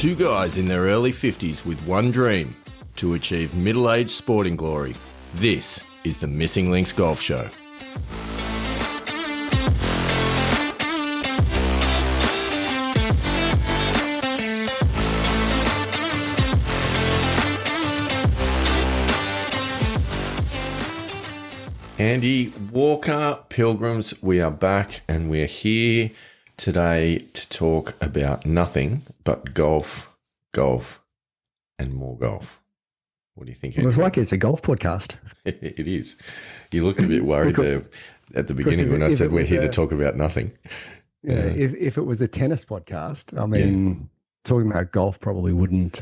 Two guys in their early 50s with one dream: to achieve middle-aged sporting glory. This is the Missing Links Golf Show. Andy Walker, Pilgrims, we are back and we're here today to talk about nothing but golf, and more golf. What do you think, Andy? It was like it's a golf podcast. It is. You looked a bit worried there at the beginning when I said we're here to talk about nothing. Yeah, if it was a tennis podcast, I mean, talking about golf probably wouldn't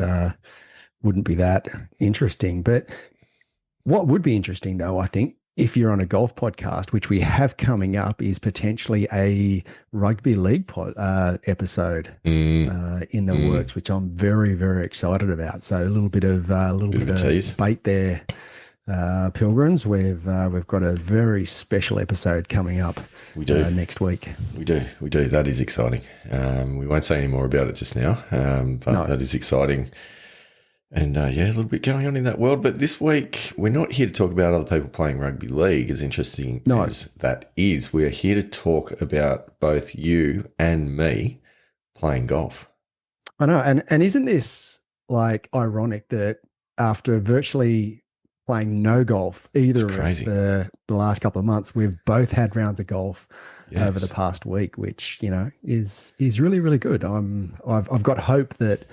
be that interesting. But what would be interesting, though, I think, if you're on a golf podcast, which we have coming up, is potentially a rugby league episode in the works, which I'm very, very excited about. So a little bit of bait there, Pilgrims. We've got a very special episode coming up. We do next week. We do. That is exciting. We won't say any more about it just now, but that is exciting. And, a little bit going on in that world. But this week, we're not here to talk about other people playing rugby league, as interesting as that is. We're here to talk about both you and me playing golf. I know. And isn't this, like, ironic that after virtually playing no golf, either of us for the last couple of months, we've both had rounds of golf over the past week, which, is really, really good. I've got hope that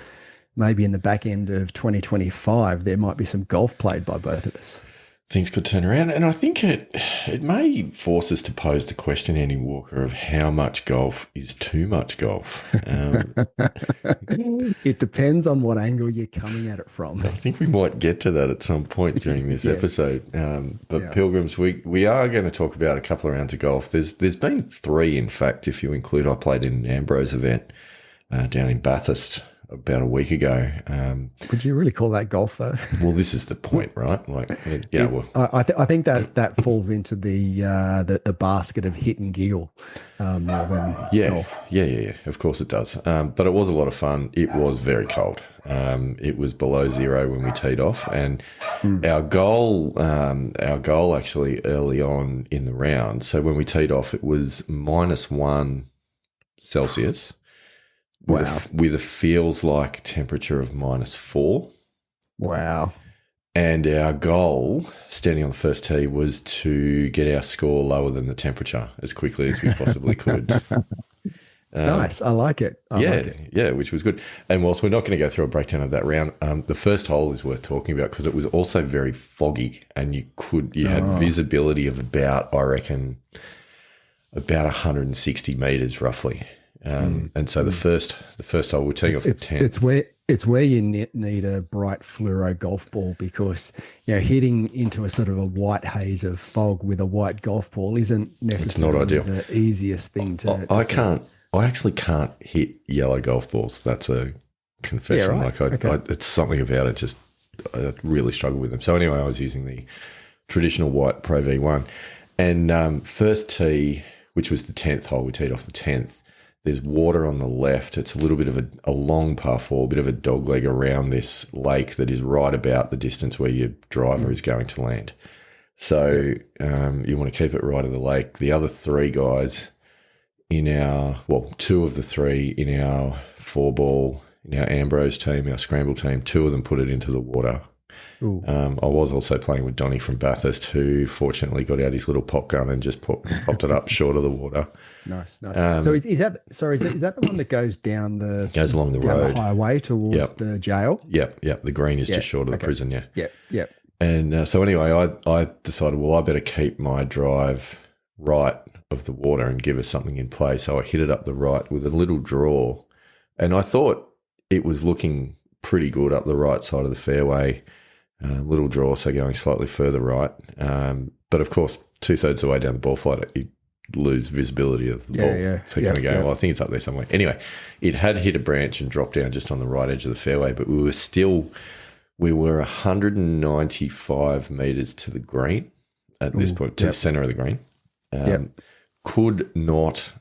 maybe in the back end of 2025, there might be some golf played by both of us. Things could turn around. And I think it may force us to pose the question, Andy Walker, of how much golf is too much golf. It depends on what angle you're coming at it from. I think we might get to that at some point during this episode. Pilgrims, we are going to talk about a couple of rounds of golf. There's been three, in fact, if you include I played in an Ambrose event down in Bathurst about a week ago. Would you really call that golf, though? Well, this is the point, right? Like, I think that falls into the basket of hit and giggle more than golf. Yeah. Of course it does. But it was a lot of fun. It was very cold. It was below zero when we teed off, and our goal actually early on in the round. So when we teed off, it was -1 Celsius. With a feels like temperature of -4. Wow. And our goal, standing on the first tee, was to get our score lower than the temperature as quickly as we possibly could. Nice. I like it. Yeah, which was good. And whilst we're not going to go through a breakdown of that round, the first hole is worth talking about because it was also very foggy, and you had visibility of about 160 meters roughly. And so the first hole, we're teeing off the 10th. It's where you need a bright fluoro golf ball, because hitting into a sort of a white haze of fog with a white golf ball isn't necessarily the easiest thing to. I actually can't hit yellow golf balls. That's a confession. Yeah, right. It's something about it. Just I really struggle with them. So anyway, I was using the traditional white Pro V1, and first tee, which was the 10th hole, we teed off the 10th. There's water on the left. It's a little bit of a long par 4, a bit of a dogleg around this lake that is right about the distance where your driver is going to land. So you want to keep it right of the lake. The other three guys two of the three in our 4-ball, in our Ambrose team, our scramble team, 2 of them put it into the water. I was also playing with Donnie from Bathurst, who fortunately got out his little pop gun and just popped it up short of the water. Nice. So is that the one that goes along the road, the highway towards the jail? Yep. The green is just short of the prison. Yep. And so anyway, I decided, I better keep my drive right of the water and give us something in play. So I hit it up the right with a little draw, and I thought it was looking pretty good up the right side of the fairway. Little draw, so going slightly further right. But of course, 2/3 of the way down the ball flight, you lose visibility of the ball. So you kind of go, well, I think it's up there somewhere. Anyway, it had hit a branch and dropped down just on the right edge of the fairway, but we were 195 metres to the green at this point, to the centre of the green. Could not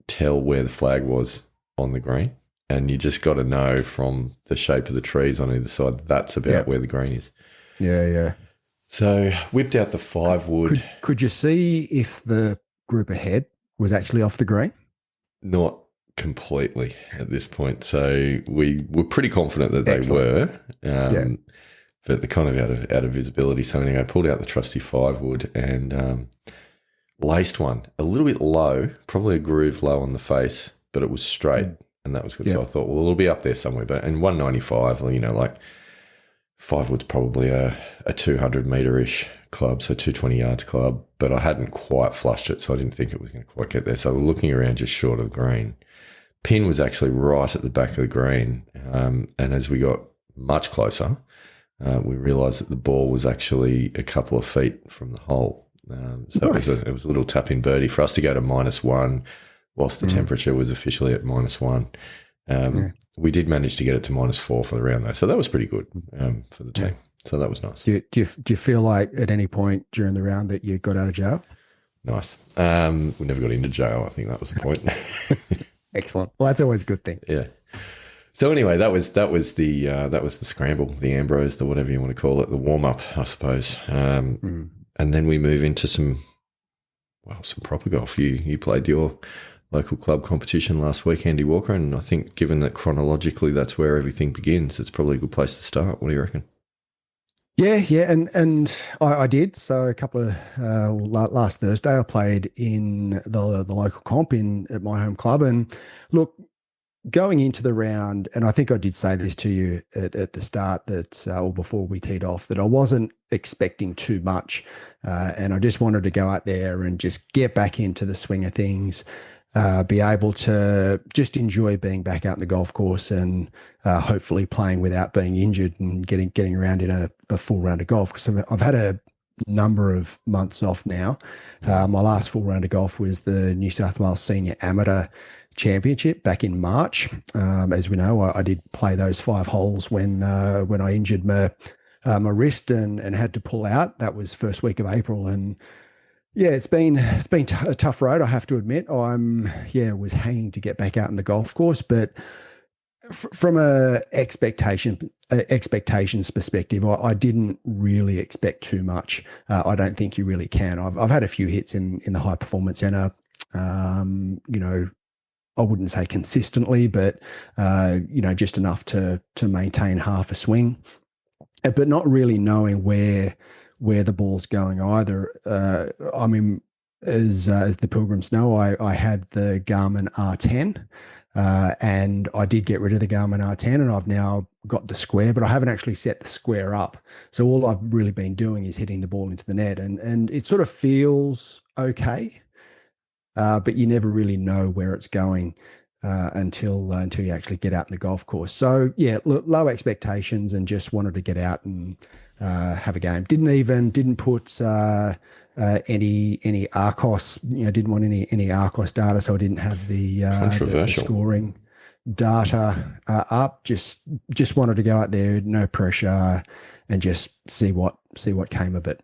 tell where the flag was on the green. and you just got to know from the shape of the trees on either side that's about where the green is. Yeah, yeah. So whipped out the 5 wood. Could you see if the group ahead was actually off the green? Not completely at this point. So we were pretty confident that they were, but they're kind of out of visibility. So anyway, I pulled out the trusty 5 wood and laced one a little bit low, probably a groove low on the face, but it was straight, and that was good. So I thought, well, it'll be up there somewhere. But in 195, like 5 wood's probably a 200 metre-ish club, so 220 yards club, but I hadn't quite flushed it, so I didn't think it was going to quite get there. So we're looking around just short of the green. Pin was actually right at the back of the green, and as we got much closer, we realised that the ball was actually a couple of feet from the hole. So nice. it was a little tap-in birdie for us to go to -1 whilst the temperature was officially at -1. We did manage to get it to -4 for the round, though, so that was pretty good for the team. So that was nice. Do you feel like at any point during the round that you got out of jail? Nice. We never got into jail. I think that was the point. Excellent. Well, that's always a good thing. Yeah. So anyway, that was the scramble, the Ambrose, the whatever you want to call it, the warm up, I suppose. And then we move into some proper golf. You played your local club competition last week, Andy Walker, and I think given that chronologically that's where everything begins, it's probably a good place to start. What do you reckon? Yeah, and I did. So a couple of last Thursday, I played in the local comp at my home club, and look, going into the round, and I think I did say this to you at the start that, or before we teed off, that I wasn't expecting too much, and I just wanted to go out there and just get back into the swing of things. Be able to just enjoy being back out in the golf course and hopefully playing without being injured and getting around in a full round of golf. Because I've had a number of months off now. My last full round of golf was the New South Wales Senior Amateur Championship back in March. As we know, I did play those 5 holes when I injured my wrist and had to pull out. That was first week of April, and yeah, it's been a tough road, I have to admit. Was hanging to get back out in the golf course, but from a expectations perspective, I didn't really expect too much. I don't think you really can. I've had a few hits in the high performance center. I wouldn't say consistently, but just enough to maintain half a swing, but not really knowing where the ball's going either. As the Pilgrims know, I had the Garmin R10, and I did get rid of the Garmin R10, and I've now got the square, but I haven't actually set the square up. So all I've really been doing is hitting the ball into the net, and it sort of feels okay, but you never really know where it's going until you actually get out in the golf course. So yeah, low expectations, and just wanted to get out and have a game. Didn't put any Arcos, didn't want any Arcos data, so I didn't have the scoring data up. Just wanted to go out there, no pressure, and just see what came of it.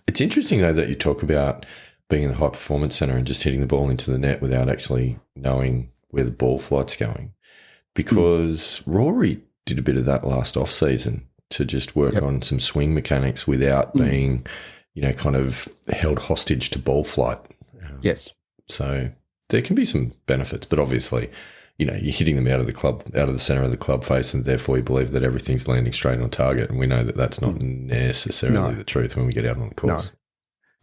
It's interesting though that you talk about being in the high performance center and just hitting the ball into the net without actually knowing where the ball flight's going, because Rory did a bit of that last off season to just work on some swing mechanics without being, kind of held hostage to ball flight. Yes. So there can be some benefits, but obviously, you're hitting them out of the center of the club face, and therefore you believe that everything's landing straight on target. And we know that that's not necessarily the truth when we get out on the course.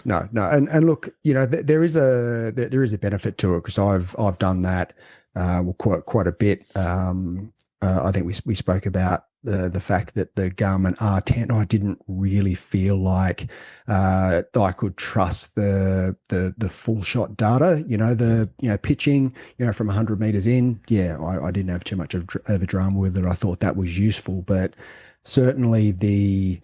No. And look, there is a benefit to it, because I've done that quite a bit. I think we spoke about the fact that the Garmin R10, I didn't really feel like I could trust the full shot data. Pitching, from 100 meters in. Yeah, I didn't have too much of a drama with it. I thought that was useful, but certainly the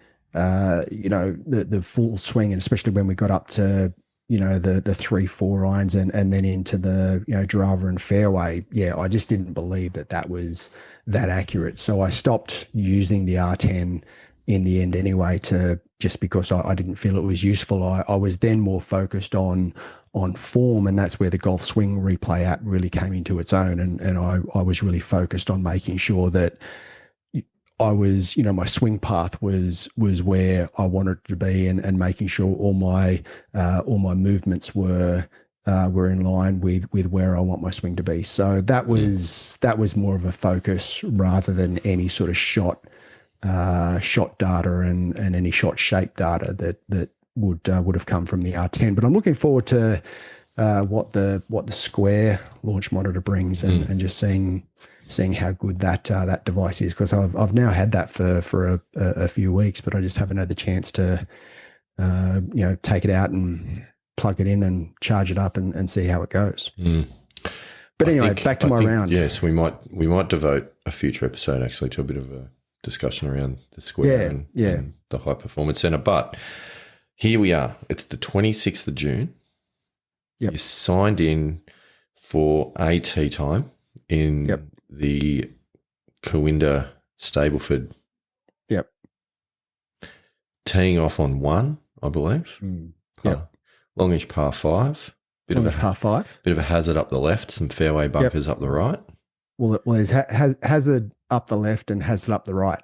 full swing, and especially when we got up to the 3-4 irons and then into the driver and fairway, I just didn't believe that was that accurate. So I stopped using the R10 in the end anyway to just because I didn't feel it was useful. I was then more focused on form, and that's where the Golf Swing Replay app really came into its own. And I was really focused on making sure that I was, my swing path was where I wanted to be, and making sure all my movements were in line with where I want my swing to be. So that was more of a focus rather than any sort of shot data and any shot shape data that would have come from the R10. But I'm looking forward to what the Square launch monitor brings, and just seeing how good that device is, because I've now had that for a few weeks, but I just haven't had the chance to take it out and plug it in and charge it up and see how it goes. But anyway, back to my round. Yes, we might devote a future episode actually to a bit of a discussion around the Square and the High Performance Center. But here we are. It's the 26th of June. Yep. You signed in for a tee time in the Kooindah Stableford. Yep. Teeing off on 1, I believe. Yep. Longish par 5. Par 5. Bit of a hazard up the left, some fairway bunkers up the right. Well, there's hazard up the left and hazard up the right.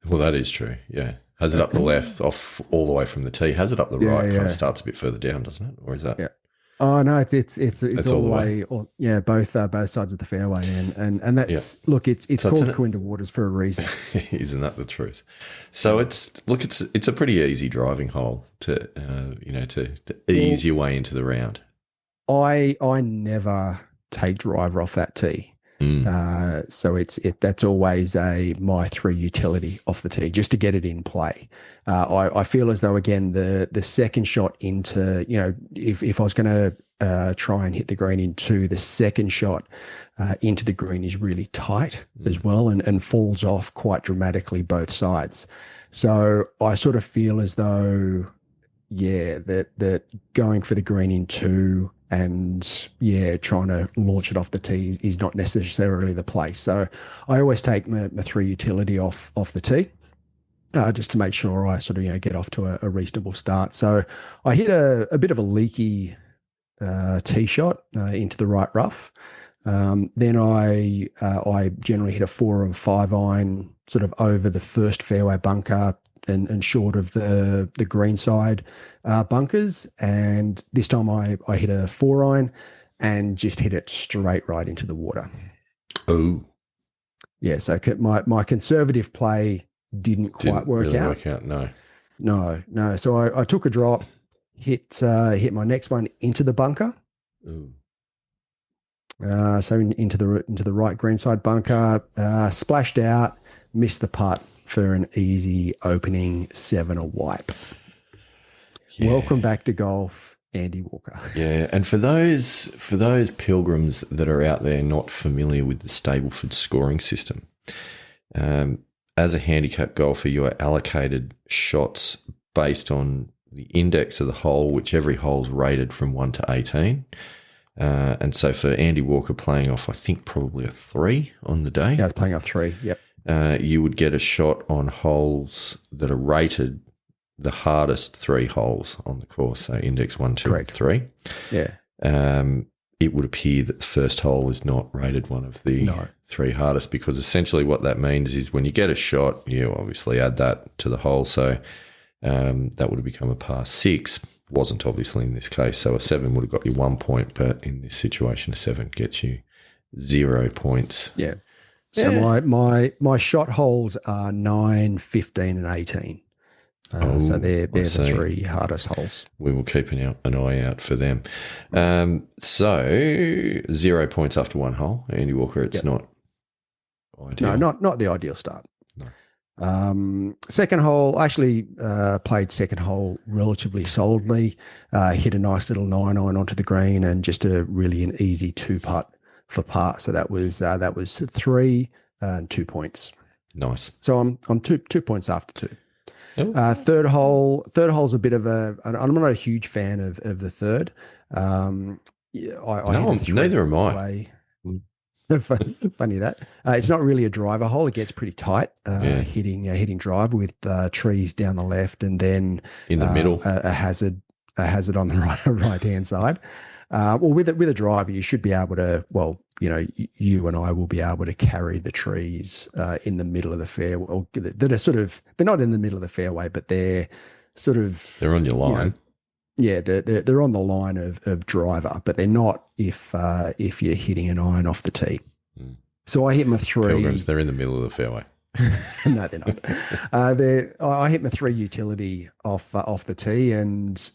Well, that is true, yeah. Hazard up the left, off all the way from the tee. Hazard up the right kind of starts a bit further down, doesn't it? Or is that? Yeah. Oh no, it's all the way. Both sides of the fairway, and that's look. It's called Kooindah Waters for a reason. Isn't that the truth? So it's a pretty easy driving hole to ease your way into the round. I never take driver off that tee. So that's always my 3 utility off the tee, just to get it in play. I feel as though, again, the second shot into, if I was going to try and hit the green in 2, the second shot into the green is really tight as well, and falls off quite dramatically both sides. So I sort of feel as though, that going for the green in 2 and trying to launch it off the tee is not necessarily the place. So I always take my 3 utility off the tee, just to make sure I sort of get off to a reasonable start. So I hit a bit of a leaky tee shot into the right rough. Then I generally hit a 4 or 5 iron sort of over the first fairway bunker and short of the green side bunkers. And this time I hit a 4 iron and just hit it straight right into the water. Oh. Yeah, so my conservative play didn't quite work really out. Work out, no. No. So I took a drop, hit my next one into the bunker. Ooh. So into the right green side bunker, splashed out, missed the putt for an easy opening 7 a wipe. Yeah. Welcome back to golf, Andy Walker. Yeah, and for those pilgrims that are out there not familiar with the Stableford scoring system, as a handicap golfer, you are allocated shots based on the index of the hole, which every hole's rated from 1 to 18. And so for Andy Walker playing off, I think probably a 3 on the day. Yeah, I was playing off 3, yep. You would get a shot on holes that are rated the hardest 3 holes on the course, so index 1, 2, Correct. and 3. Yeah. It would appear that the first hole was not rated one of the 3 hardest, because essentially what that means is when you get a shot, you obviously add that to the hole. So that would have become a par 6. Wasn't obviously in this case. So a 7 would have got you 1 point, but in this situation, a 7 gets you 0 points. Yeah. So my shot holes are 9, 15, and 18. So they're the 3 hardest holes. We will keep an eye out for them. So 0 points after 1 hole. Andy Walker, it's not ideal. No, not the ideal start. No. Second hole, I actually played second hole relatively solidly. Hit a nice little 9 iron onto the green and just an easy 2 putt for par. So that was 3 and 2 points. Nice. So I'm 2 points after 2. Oh. Third hole's a bit of I'm not a huge fan of the third. Neither am I. Funny that. It's not really a driver hole. It gets pretty tight, hitting driver with trees down the left, and then in the middle, a hazard on the right hand side. Well, with a driver, you should be able to. Well, you and I will be able to carry the trees in the middle of the fairway, or that are they're not in the middle of the fairway, but they're they're on your line. They're on the line of driver, but they're not if you're hitting an iron off the tee. Mm. So I hit my three. Pilgrims, they're in the middle of the fairway. No, they're not. I hit my 3 utility off the tee, and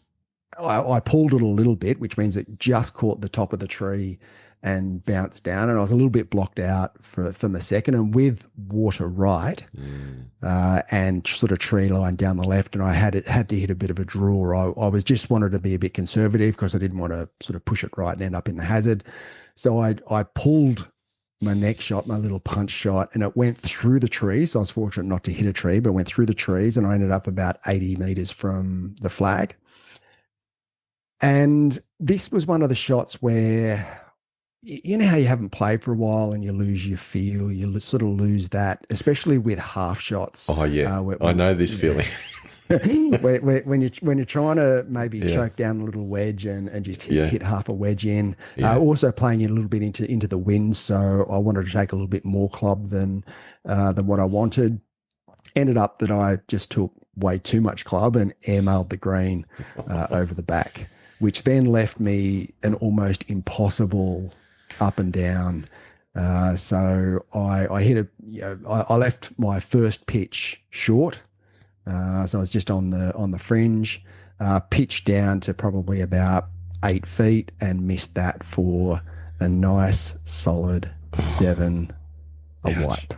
I pulled it a little bit, which means it just caught the top of the tree and bounced down, and I was a little bit blocked out for my second, and with water right and sort of tree line down the left, and I had to hit a bit of a draw. I was just wanted to be a bit conservative because I didn't want to sort of push it right and end up in the hazard. So I pulled my next shot, my little punch shot, and it went through the trees. So I was fortunate not to hit a tree, but it went through the trees, and I ended up about 80 meters from the flag. And this was one of the shots where, you know how you haven't played for a while and you lose your feel, you sort of lose that, especially with half shots. Oh yeah, I know this feeling. when you're trying to maybe choke down a little wedge and just hit half a wedge in. Also playing in a little bit into the wind, so I wanted to take a little bit more club than what I wanted. Ended up that I just took way too much club and airmailed the green over the back, which then left me an almost impossible up and down. So I hit I left my first pitch short. So I was just on the fringe, pitched down to probably about 8 feet and missed that for a nice solid 7 a wipe.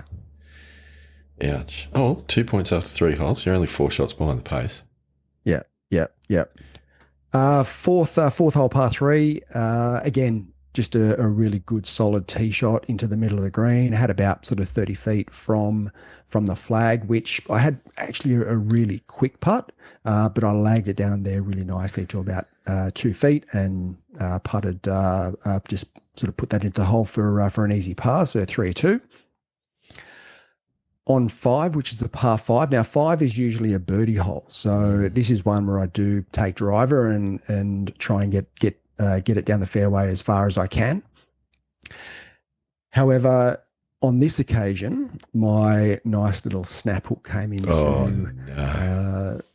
Ouch. Oh, 2 points after 3 holes. You're only 4 shots behind the pace. Yeah. Fourth hole, par 3. Again, just a really good solid tee shot into the middle of the green. Had about sort of 30 feet from the flag, which I had actually a really quick putt, but I lagged it down there really nicely to about 2 feet and putted, just sort of put that into the hole for an easy par, so 3-2. On 5, which is a par 5. Now 5 is usually a birdie hole, so this is one where I do take driver and try and get it down the fairway as far as I can. However, on this occasion, my nice little snap hook came into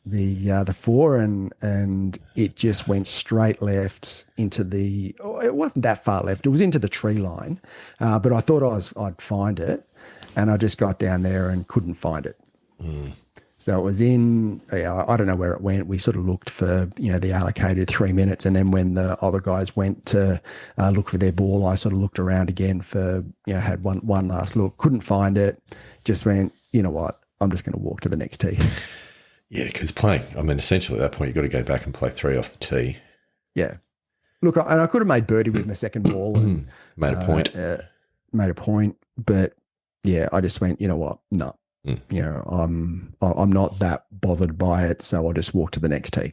the 4, and it just went straight left into the. It wasn't that far left; it was into the tree line, but I thought I'd find it, and I just got down there and couldn't find it. So it was in, I don't know where it went. We sort of looked for, the allocated 3 minutes. And then when the other guys went to look for their ball, I sort of looked around again for, had one last look, couldn't find it. Just went, you know what, I'm just going to walk to the next tee. Yeah, because essentially at that point, you've got to go back and play 3 off the tee. Yeah. Look, I could have made birdie with my second ball and made a point. But yeah, I just went, you know what, no. I'm not that bothered by it, so I'll just walk to the next tee.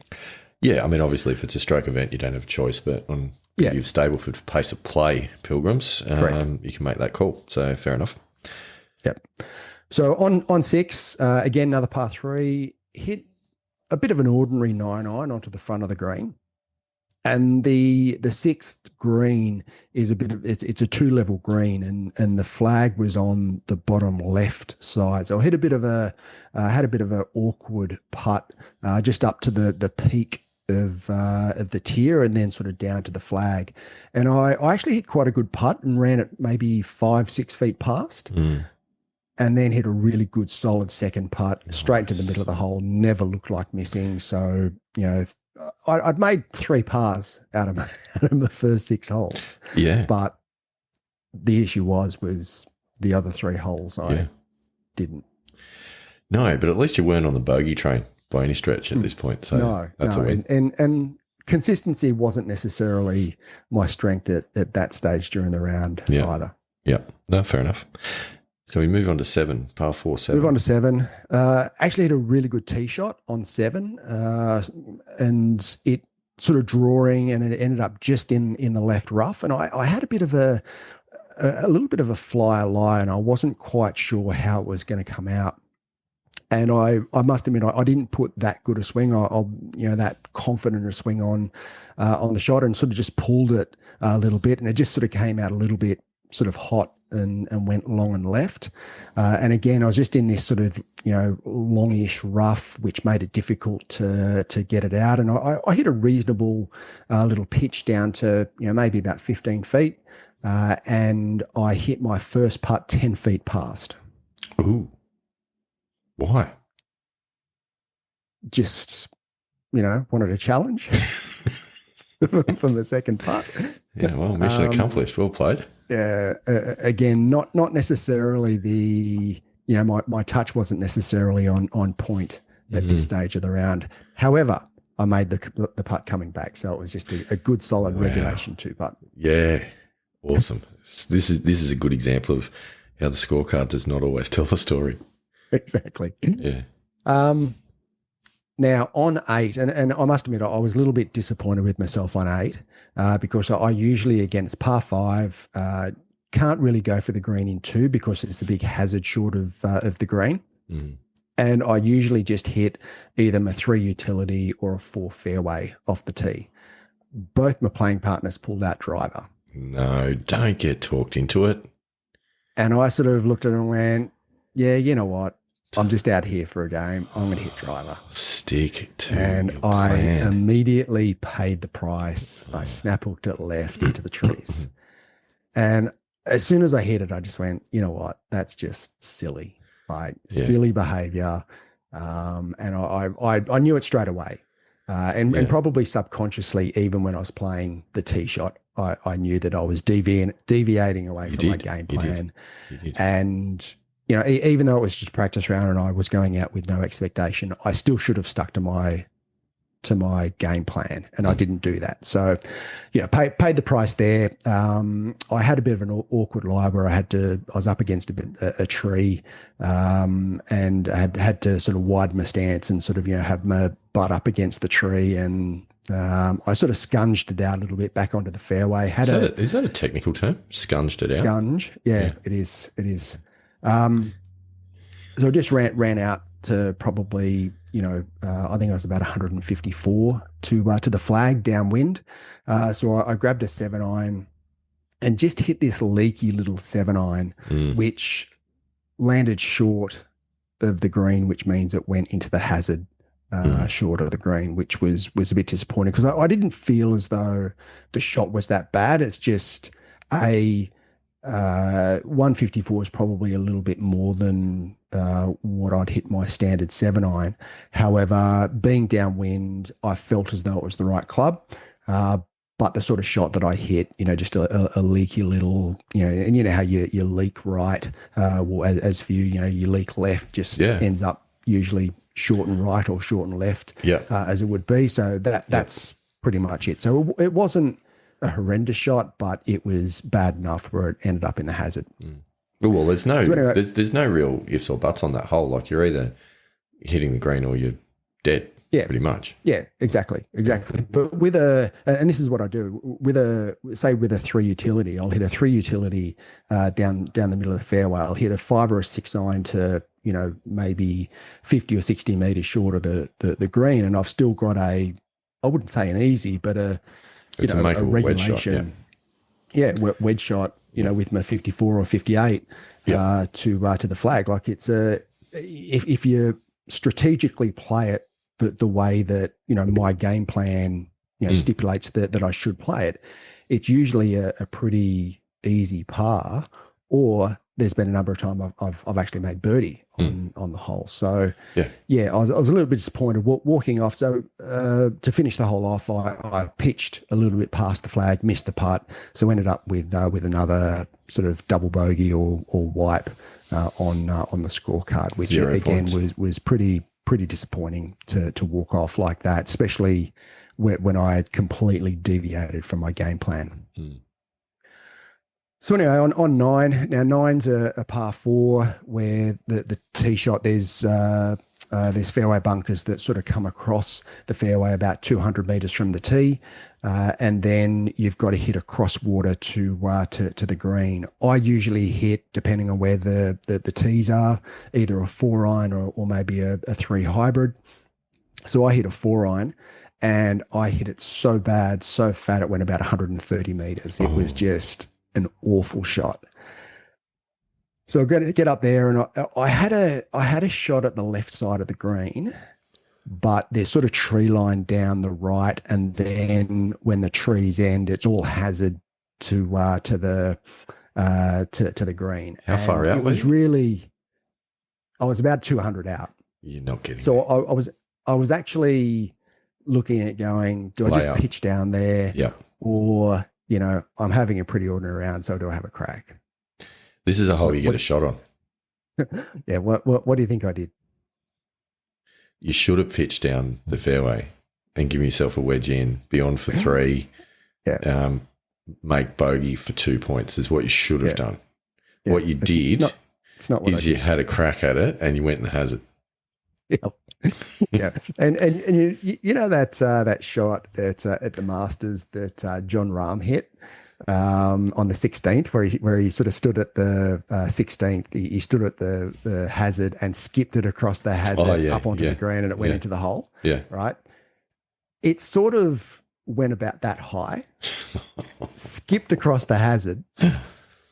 Yeah, obviously if it's a stroke event, you don't have a choice, but on you've Stableford pace of play, Pilgrims, you can make that call. So fair enough. Yep. So on 6, again, another par 3, hit a bit of an ordinary 9-iron onto the front of the green. And the 6th green is it's a 2-level green, and the flag was on the bottom left side. So I hit a bit of had a bit of an awkward putt just up to the peak of the tier, and then sort of down to the flag. And I actually hit quite a good putt and ran it maybe 5-6 feet past. And then hit a really good solid second putt straight into the middle of the hole. Never looked like missing. So, I'd made 3 pars out of the first 6 holes. Yeah. But the issue was the other 3 holes I didn't. No, but at least you weren't on the bogey train by any stretch at this point. So that's a win. And consistency wasn't necessarily my strength at that stage during the round either. Yeah. No, fair enough. So we move on to 7, par 4, 7. Move on to 7. Actually hit a really good tee shot on 7, and it sort of drawing, and it ended up just in the left rough. And I had a bit of a a little bit of a flyer lie, and I wasn't quite sure how it was going to come out. And I must admit, I didn't put that good a swing, that confident a swing on the shot, and sort of just pulled it a little bit, and it just sort of came out a little bit sort of hot and went long and left. And again, I was just in this sort of, longish rough, which made it difficult to get it out. And I hit a reasonable little pitch down to, maybe about 15 feet. And I hit my first putt 10 feet past. Ooh. Why? Just, wanted a challenge from the second putt. Yeah, well, mission accomplished. Well played. Again, not necessarily the, my touch wasn't necessarily on point at this stage of the round. However, I made the putt coming back, so it was just a good solid regulation 2-putt. Yeah, awesome. This is a good example of how the scorecard does not always tell the story. Exactly. Yeah. Now on 8, and I must admit I was a little bit disappointed with myself on 8 because I usually, again, it's par 5, can't really go for the green in 2 because it's a big hazard short of the green. Mm. And I usually just hit either my 3 utility or a 4 fairway off the tee. Both my playing partners pulled out driver. No, don't get talked into it. And I sort of looked at it and went, yeah, you know what? I'm just out here for a game. I'm going to hit driver. Stick to and your I plan. immediately paid the price. I snap hooked it left into the trees. And as soon as I hit it, I just went, you know what? That's just silly, right? Yeah. Silly behavior. And I knew it straight away. And probably subconsciously, even when I was playing the tee shot, I knew that I was deviating away from my game plan. You did. And even though it was just a practice round and I was going out with no expectation, I still should have stuck to my game plan, and I didn't do that. So, paid the price there. I had a bit of an awkward lie where I was up against a tree, and I had to sort of widen my stance and sort of have my butt up against the tree, and I sort of scunged it out a little bit back onto the fairway. Is that a technical term? Scunged it out? Scunge, yeah. It is. So I just ran out to probably, I think I was about 154 to the flag downwind. So I grabbed a 7-iron and just hit this leaky little 7-iron, which landed short of the green, which means it went into the hazard short of the green, which was a bit disappointing because I didn't feel as though the shot was that bad. It's just 154 is probably a little bit more than what I'd hit my standard 7-iron. However, being downwind, I felt as though it was the right club. But the sort of shot that I hit, just a leaky little, and how you leak right. Well, as for you leak left just ends up usually short and right or short and left, as it would be. So that's pretty much it. So it wasn't a horrendous shot, but it was bad enough where it ended up in the hazard. Well, there's no real ifs or buts on that hole. Like you're either hitting the green or you're dead. Yeah, pretty much. Yeah, exactly. But and this is what I do with a 3 utility. I'll hit a 3 utility down the middle of the fairway. I'll hit a 5 or a 6-iron to maybe 50 or 60 meters short of the green, and I've still got I wouldn't say an easy, but a regulation, wedge shot, with my 54 or 58 to the flag. Like it's if you strategically play it the way that my game plan stipulates that I should play it, it's usually a pretty easy par. Or there's been a number of times I've actually made birdie on the hole. So I was a little bit disappointed walking off. So to finish the hole off, I pitched a little bit past the flag, missed the putt, so ended up with another sort of double bogey or wipe on the scorecard, which 0 again was pretty disappointing to walk off like that, especially when I had completely deviated from my game plan. So anyway, on 9, now 9's a par 4 where the tee shot, there's There's fairway bunkers that sort of come across the fairway about 200 metres from the tee, and then you've got to hit across water to the green. I usually hit, depending on where the tees are, either a 4-iron or maybe a 3 hybrid. So I hit a 4-iron, and I hit it so bad, so fat, it went about 130 metres. It was just an awful shot. So I get up there, and I had a shot at the left side of the green, but there's sort of tree line down the right, and then when the trees end, it's all hazard to the green. How far out it was really? I was about 200 out. You're not kidding. So I was actually looking at going, do I just pitch down there? Yeah. Or, I'm having a pretty ordinary round, so do I have a crack? This is a hole you get a shot on. Yeah. What do you think I did? You should have pitched down the fairway and given yourself a wedge in, be on for 3, make bogey for 2 points is what you should have done. Yeah. What you did it's not what is you had a crack at it and you went and hazard. Yeah. Yeah, and that shot at the Masters that John Rahm hit on the 16th, where he sort of stood at the 16th. He stood at the hazard and skipped it across the hazard up onto the green, and it went into the hole. Yeah, right. It sort of went about that high, skipped across the hazard,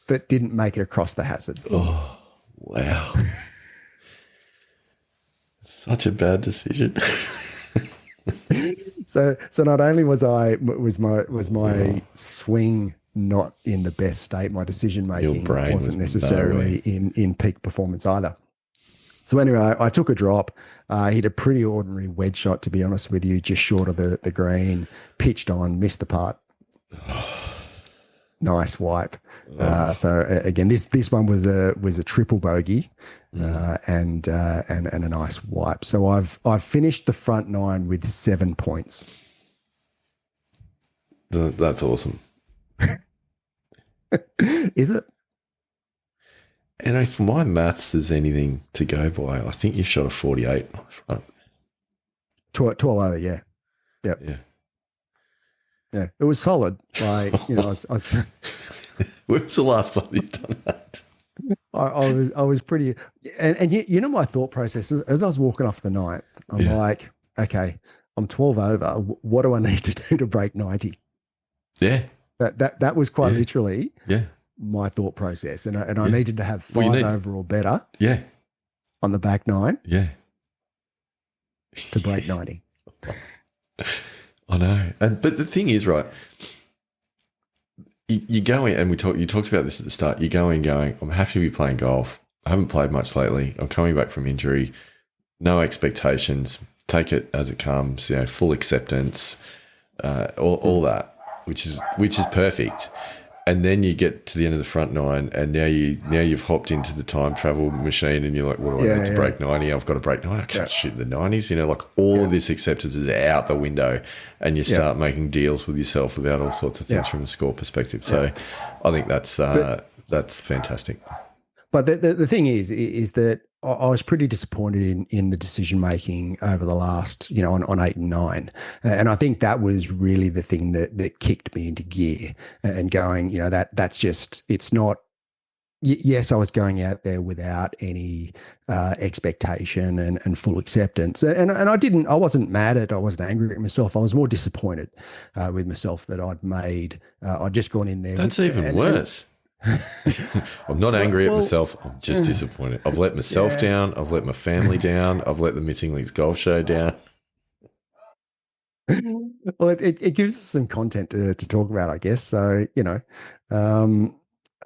but didn't make it across the hazard. Oh, wow. Such a bad decision. So not only was my swing not in the best state, my decision making wasn't necessarily in peak performance either. So anyway, I took a drop, hit a pretty ordinary wedge shot, to be honest with you, just short of the green, pitched on, missed the putt. Nice wipe. So again, this one was a triple bogey, and a nice wipe. So I've finished the front 9 with 7 points. That's awesome. Is it? And if my maths is anything to go by, I think you shot a 48 on the front. 12 over, yeah. Yep. Yeah. Yeah, it was solid. Like, I was when was the last time you've done that? I was pretty, and my thought process as I was walking off the ninth, I'm like, okay, I'm 12 over. What do I need to do to break 90? Yeah, that was quite literally my thought process, and I needed to have 5 over or better. Yeah, on the back 9. Yeah, to break 90. I know, but the thing is, right? You go in, and you talked about this at the start. You go in going, I'm happy to be playing golf. I haven't played much lately. I'm coming back from injury. No expectations. Take it as it comes. Full acceptance. All that, which is perfect. And then you get to the end of the front 9, and now you've hopped into the time travel machine, and you're like, what do I need to break 90? I've got to break 90. I can't shoot the 90s. Like all of this acceptance is out the window, and you start making deals with yourself about all sorts of things from a score perspective. So I think that's fantastic. But the thing is that I was pretty disappointed in the decision making over the last, on 8 and 9, and I think that was really the thing that kicked me into gear and going, that's just, it's not. Yes, I was going out there without any expectation and full acceptance, and I wasn't mad at, I wasn't angry at myself. I was more disappointed with myself that I'd just gone in there. That's even worse. I'm not angry at myself. I'm just disappointed. I've let myself down. I've let my family down. I've let the Missing Links golf show down. Well, it gives us some content to talk about, I guess. So, I don't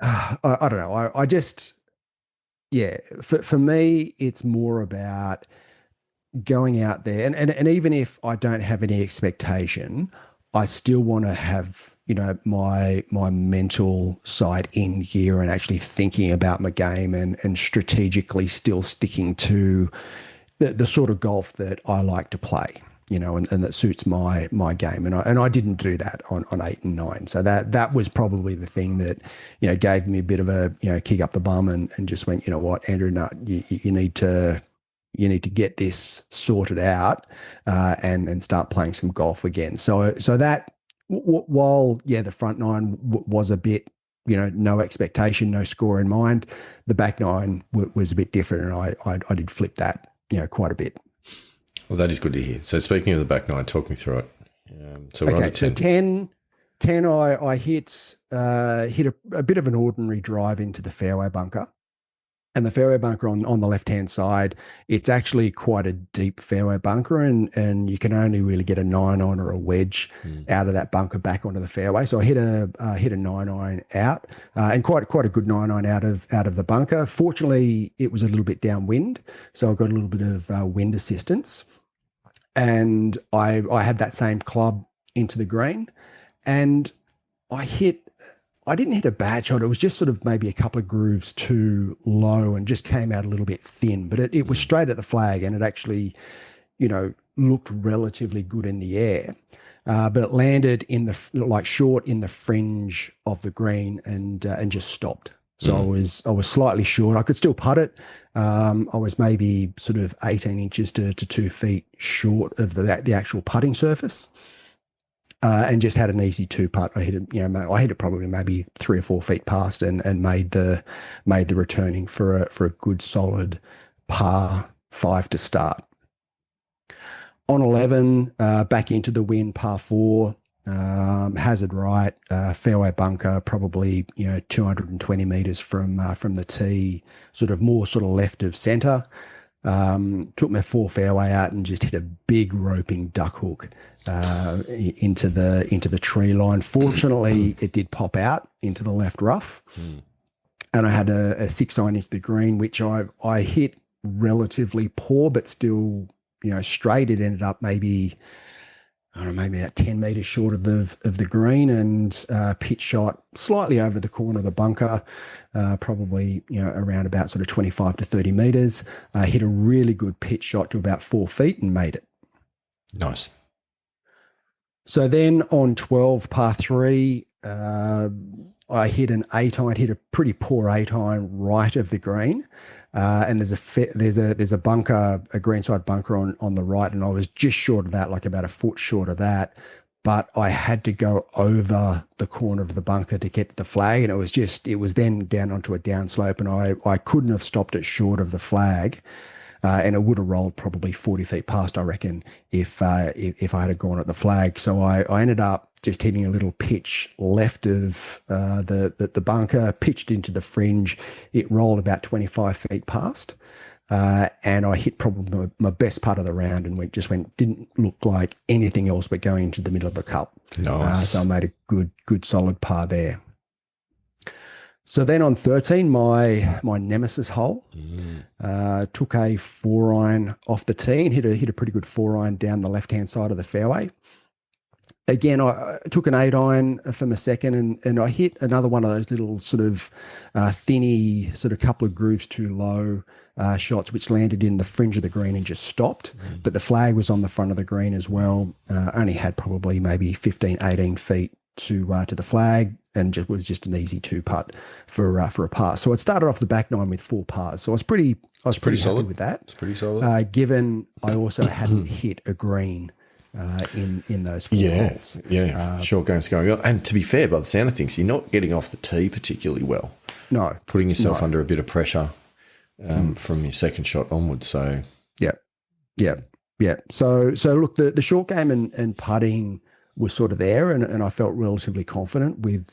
know. I just, for me, it's more about going out there. And even if I don't have any expectation, I still want to have, my mental side in here and actually thinking about my game and strategically still sticking to the sort of golf that I like to play, and that suits my game. And I didn't do that on 8 and 9. So that was probably the thing that, gave me a bit of a, kick up the bum and just went, you know what, Andrew, no, you need to you need to get this sorted out and start playing some golf again. So that while the front nine was a bit, no expectation, no score in mind, the back nine was a bit different, and I did flip that quite a bit. Well, that is good to hear. So speaking of the back nine, talk me through it. So we're on to 10. So 10, I hit a bit of an ordinary drive into the fairway bunker. And the fairway bunker on the left-hand side, it's actually quite a deep fairway bunker, and you can only really get a 9-iron or a wedge out of that bunker back onto the fairway. So I hit a 9-iron out, and quite a good 9-iron out of the bunker. Fortunately, it was a little bit downwind, so I got a little bit of wind assistance. And I had that same club into the green, and I didn't hit a bad shot. It was just sort of maybe a couple of grooves too low and just came out a little bit thin, but it was straight at the flag, and it actually, looked relatively good in the air. But it landed short in the fringe of the green and just stopped. So I was slightly short. I could still putt it. I was maybe sort of 18 inches to 2 feet short of the actual putting surface. And just had an easy 2-putt. I hit it probably maybe 3 or 4 feet past, and made the returning for a good solid par 5 to start. On 11, back into the wind, par 4, hazard right, fairway bunker, probably 220 meters from the tee, sort of left of center. Took my 4 fairway out and just hit a big roping duck hook into the tree line. Fortunately, it did pop out into the left rough, and I had a 6-iron into the green, which I hit relatively poor, but still straight. It ended up maybe about 10 meters short of the green, and pitch shot slightly over the corner of the bunker, probably around about sort of 25 to 30 meters. Hit a really good pitch shot to about 4 feet and made it. Nice. So then on 12, par 3, I hit an 8-iron. Hit a pretty poor 8-iron right of the green. And there's a bunker, a greenside bunker on the right, and I was just short of that, like about a foot short of that. But I had to go over the corner of the bunker to get to the flag, and it was then down onto a downslope, and I couldn't have stopped it short of the flag, and it would have rolled probably 40 feet past, I reckon, if I had gone at the flag. So I ended up just hitting a little pitch left of the bunker, pitched into the fringe. It rolled about 25 feet past, and I hit probably my best putt of the round, and didn't look like anything else but going into the middle of the cup. Nice. So I made a good solid par there. So then on 13, my nemesis hole, took a 4-iron off the tee and hit a pretty good 4-iron down the left-hand side of the fairway. Again, I took an 8-iron for my second, and I hit another one of those little sort of thinny, sort of couple of grooves too low shots, which landed in the fringe of the green and just stopped. But the flag was on the front of the green as well. Only had probably maybe 15, 18 feet to the flag, and was just an easy 2-putt for a par. So it started off the back nine with 4 pars. So I was pretty happy solid with that. It's pretty solid. Given I also hadn't hit a green in those 4 holes. Yeah, short game's going on. And to be fair, by the sound of things, you're not getting off the tee particularly well. No. Putting yourself under a bit of pressure from your second shot onwards. So yeah. So look, the short game and putting was sort of there, and I felt relatively confident with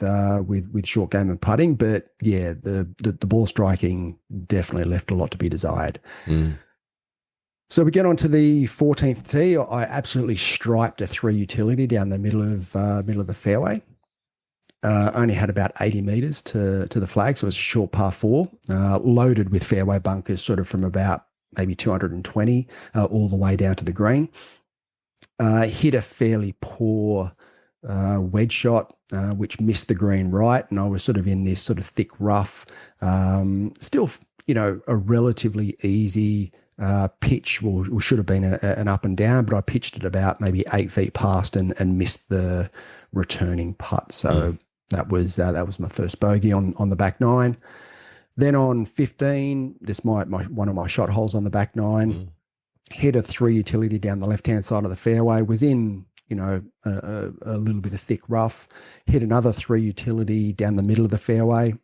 short game and putting. But yeah, the ball striking definitely left a lot to be desired. So we get on to the 14th tee. I absolutely striped a 3 utility down the middle of the fairway. Only had about 80 meters to the flag, so it was a short par 4, loaded with fairway bunkers, sort of from about maybe 220 all the way down to the green. Hit a fairly poor wedge shot, which missed the green right, and I was sort of in this sort of thick rough. Still, a relatively easy pitch, well, should have been an up and down, but I pitched it about maybe 8 feet past and missed the returning putt. So that was my first bogey on the back nine. Then on 15, this my one of my shot holes on the back nine, hit a 3 utility down the left-hand side of the fairway, was in, a little bit of thick rough, hit another 3 utility down the middle of the fairway.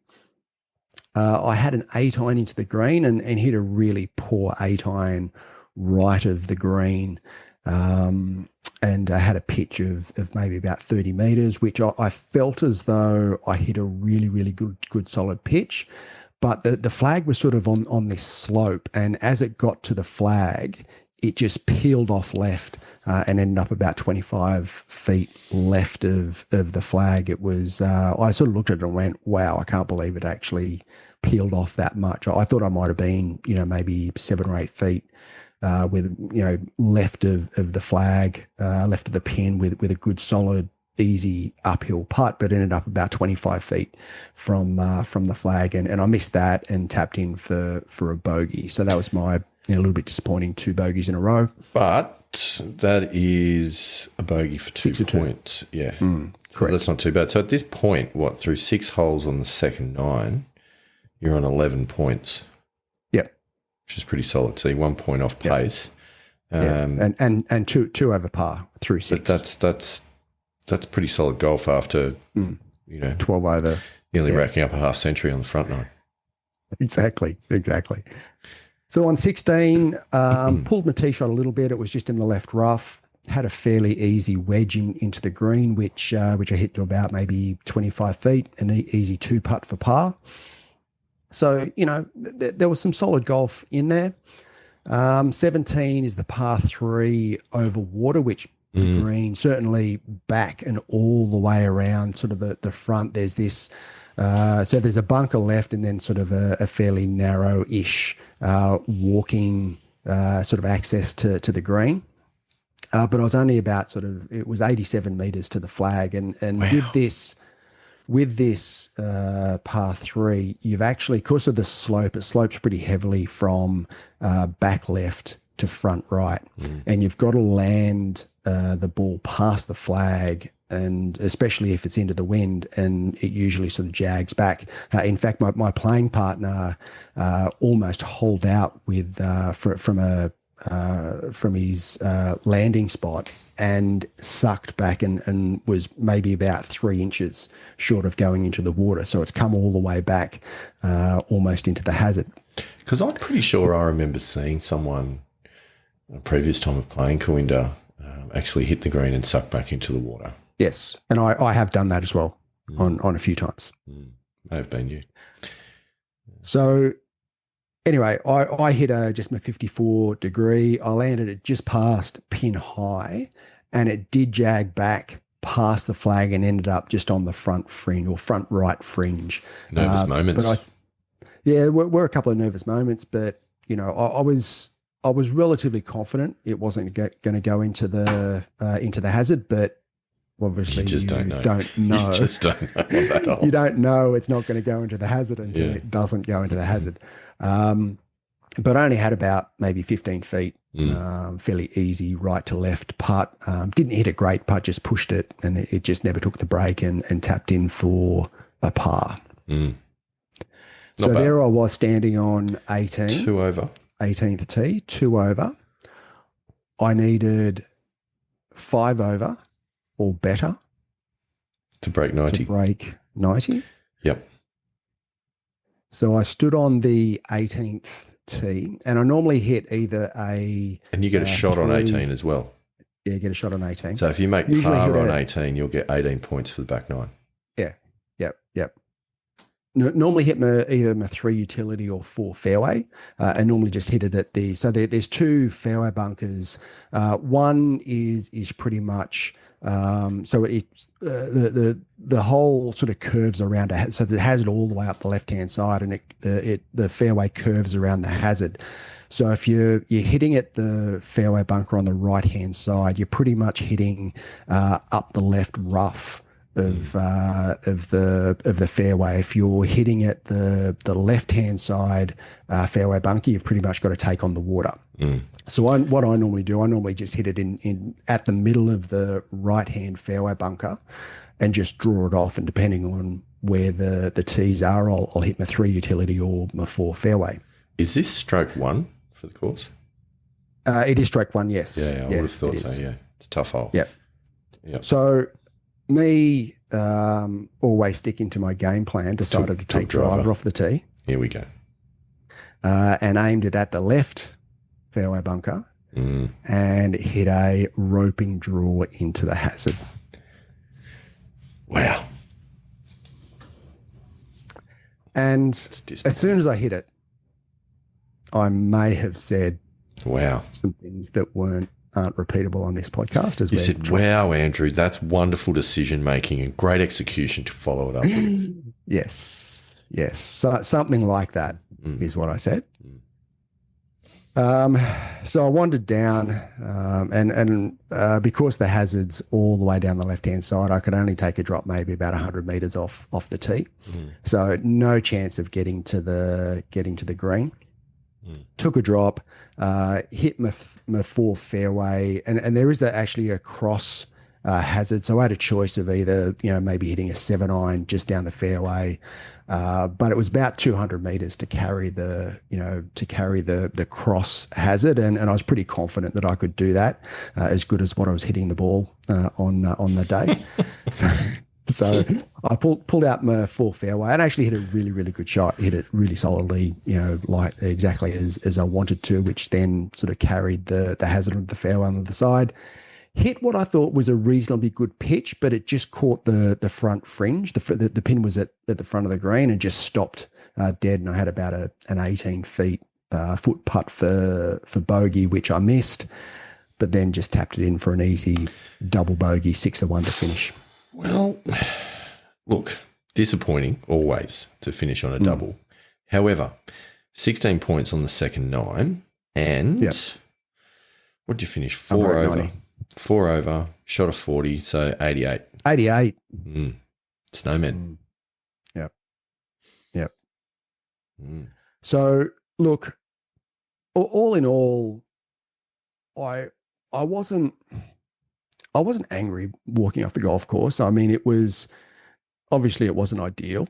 I had an 8-iron into the green and hit a really poor 8-iron right of the green. And I had a pitch of maybe about 30 meters, which I felt as though I hit a really, really good solid pitch. But the flag was sort of on this slope. And as it got to the flag, it just peeled off left and ended up about 25 feet left of the flag. It was, I sort of looked at it and went, wow, I can't believe it actually peeled off that much. I thought I might have been, maybe 7 or 8 feet with, left of the flag, left of the pin with a good solid, easy uphill putt, but ended up about 25 feet from the flag. And I missed that and tapped in for a bogey. So that was my, a little bit disappointing 2 bogeys in a row. But that is a bogey for 2 points. Yeah. Correct. So that's not too bad. So at this point, through 6 holes on the second 9, you're on 11 points. Yep. Which is pretty solid. So you're 1 point off pace. And two over par through 6. That's pretty solid golf after, 12 over. Nearly racking up a half century on the front 9. Exactly. So on 16, pulled my tee shot a little bit. It was just in the left rough. Had a fairly easy wedge into the green, which I hit to about maybe 25 feet, an easy 2 putt for par. So, there was some solid golf in there. 17 is the par 3 over water, which the green certainly back and all the way around sort of the front. There's this, so there's a bunker left and then sort of a fairly narrow-ish walking sort of access to the green. But I was only about it was 87 meters to the flag. And wow. with this par 3, you've actually, because of the slope, it slopes pretty heavily from back left to front right. And you've got to land the ball past the flag, and especially if it's into the wind, and it usually sort of jags back. In fact, my playing partner almost holed out with from his landing spot and sucked back and was maybe about 3 inches short of going into the water. So it's come all the way back almost into the hazard. Because I'm pretty sure I remember seeing someone a previous time of playing Kooindah actually hit the green and suck back into the water. Yes, and I have done that as well on a few times. May have been you. So anyway, I hit just my 54 degree. I landed it just past pin high, and it did jag back past the flag and ended up just on the front fringe or front right fringe. Nervous moments. But were a couple of nervous moments, but I was relatively confident it wasn't going to go into the hazard, but obviously you don't know. You just don't know that all. You don't know it's not going to go into the hazard until it doesn't go into the hazard. But I only had about maybe 15 feet, fairly easy right to left putt. Didn't hit a great putt, just pushed it, and it just never took the break and tapped in for a par. So there I was standing on 18. 2 over. 18th tee, 2 over. I needed 5 over or better to break 90. Yep. So I stood on the 18th tee, and I normally hit either a... And you get a shot on 18 as well. Yeah, get a shot on 18. So if you make par on 18, you'll get 18 points for the back 9. Yeah, yep. Normally hit either my 3 utility or 4 fairway, and normally just hit it at the... So there's 2 fairway bunkers. One is pretty much... so the whole sort of curves around so the hazard all the way up the left-hand side, and the fairway curves around the hazard. So if you're hitting at the fairway bunker on the right-hand side, you're pretty much hitting up the left rough of the fairway. If you're hitting at the left-hand side fairway bunker, you've pretty much got to take on the water. So what I normally do, I normally just hit it in at the middle of the right-hand fairway bunker and just draw it off. And depending on where the tees are, I'll hit my 3 utility or my 4 fairway. Is this stroke 1 for the course? It is stroke 1, yes. Yeah, I would have thought so, yeah. It's a tough hole. Yep. Yep. So me always sticking to my game plan, decided to take driver off the tee. Here we go. And aimed it at the left fairway bunker and hit a roping draw into the hazard. Wow. And as soon as I hit it, I may have said some things that aren't repeatable on this podcast. As you said, wow, Andrew, that's wonderful decision making and great execution to follow it up with. Yes. So, something like that is what I said. So I wandered down, and because the hazard's all the way down the left-hand side, I could only take a drop maybe about 100 meters off the tee. So no chance of getting to the green. Took a drop, hit my 4 fairway, and there is actually a cross hazard. So I had a choice of either, maybe hitting a 7-iron just down the fairway, but it was about 200 meters to carry the cross hazard, and I was pretty confident that I could do that as good as what I was hitting the ball on the day. So I pulled out my 4 fairway and actually hit a really, really good shot. Hit it really solidly, like exactly as I wanted to, which then sort of carried the hazard of the fairway on the side. Hit what I thought was a reasonably good pitch, but it just caught the front fringe. The pin was at the front of the green and just stopped dead. And I had about an 18 foot putt for bogey, which I missed, but then just tapped it in for an easy double bogey, 6-1 to finish. Well, look, disappointing always to finish on a double. However, 16 points on the second 9, and what did you finish? 4 over. 90. 4 over, shot a 40, so 88. 88. Snowman. Yep. So, look, all in all, I wasn't angry walking off the golf course. I mean, it wasn't ideal,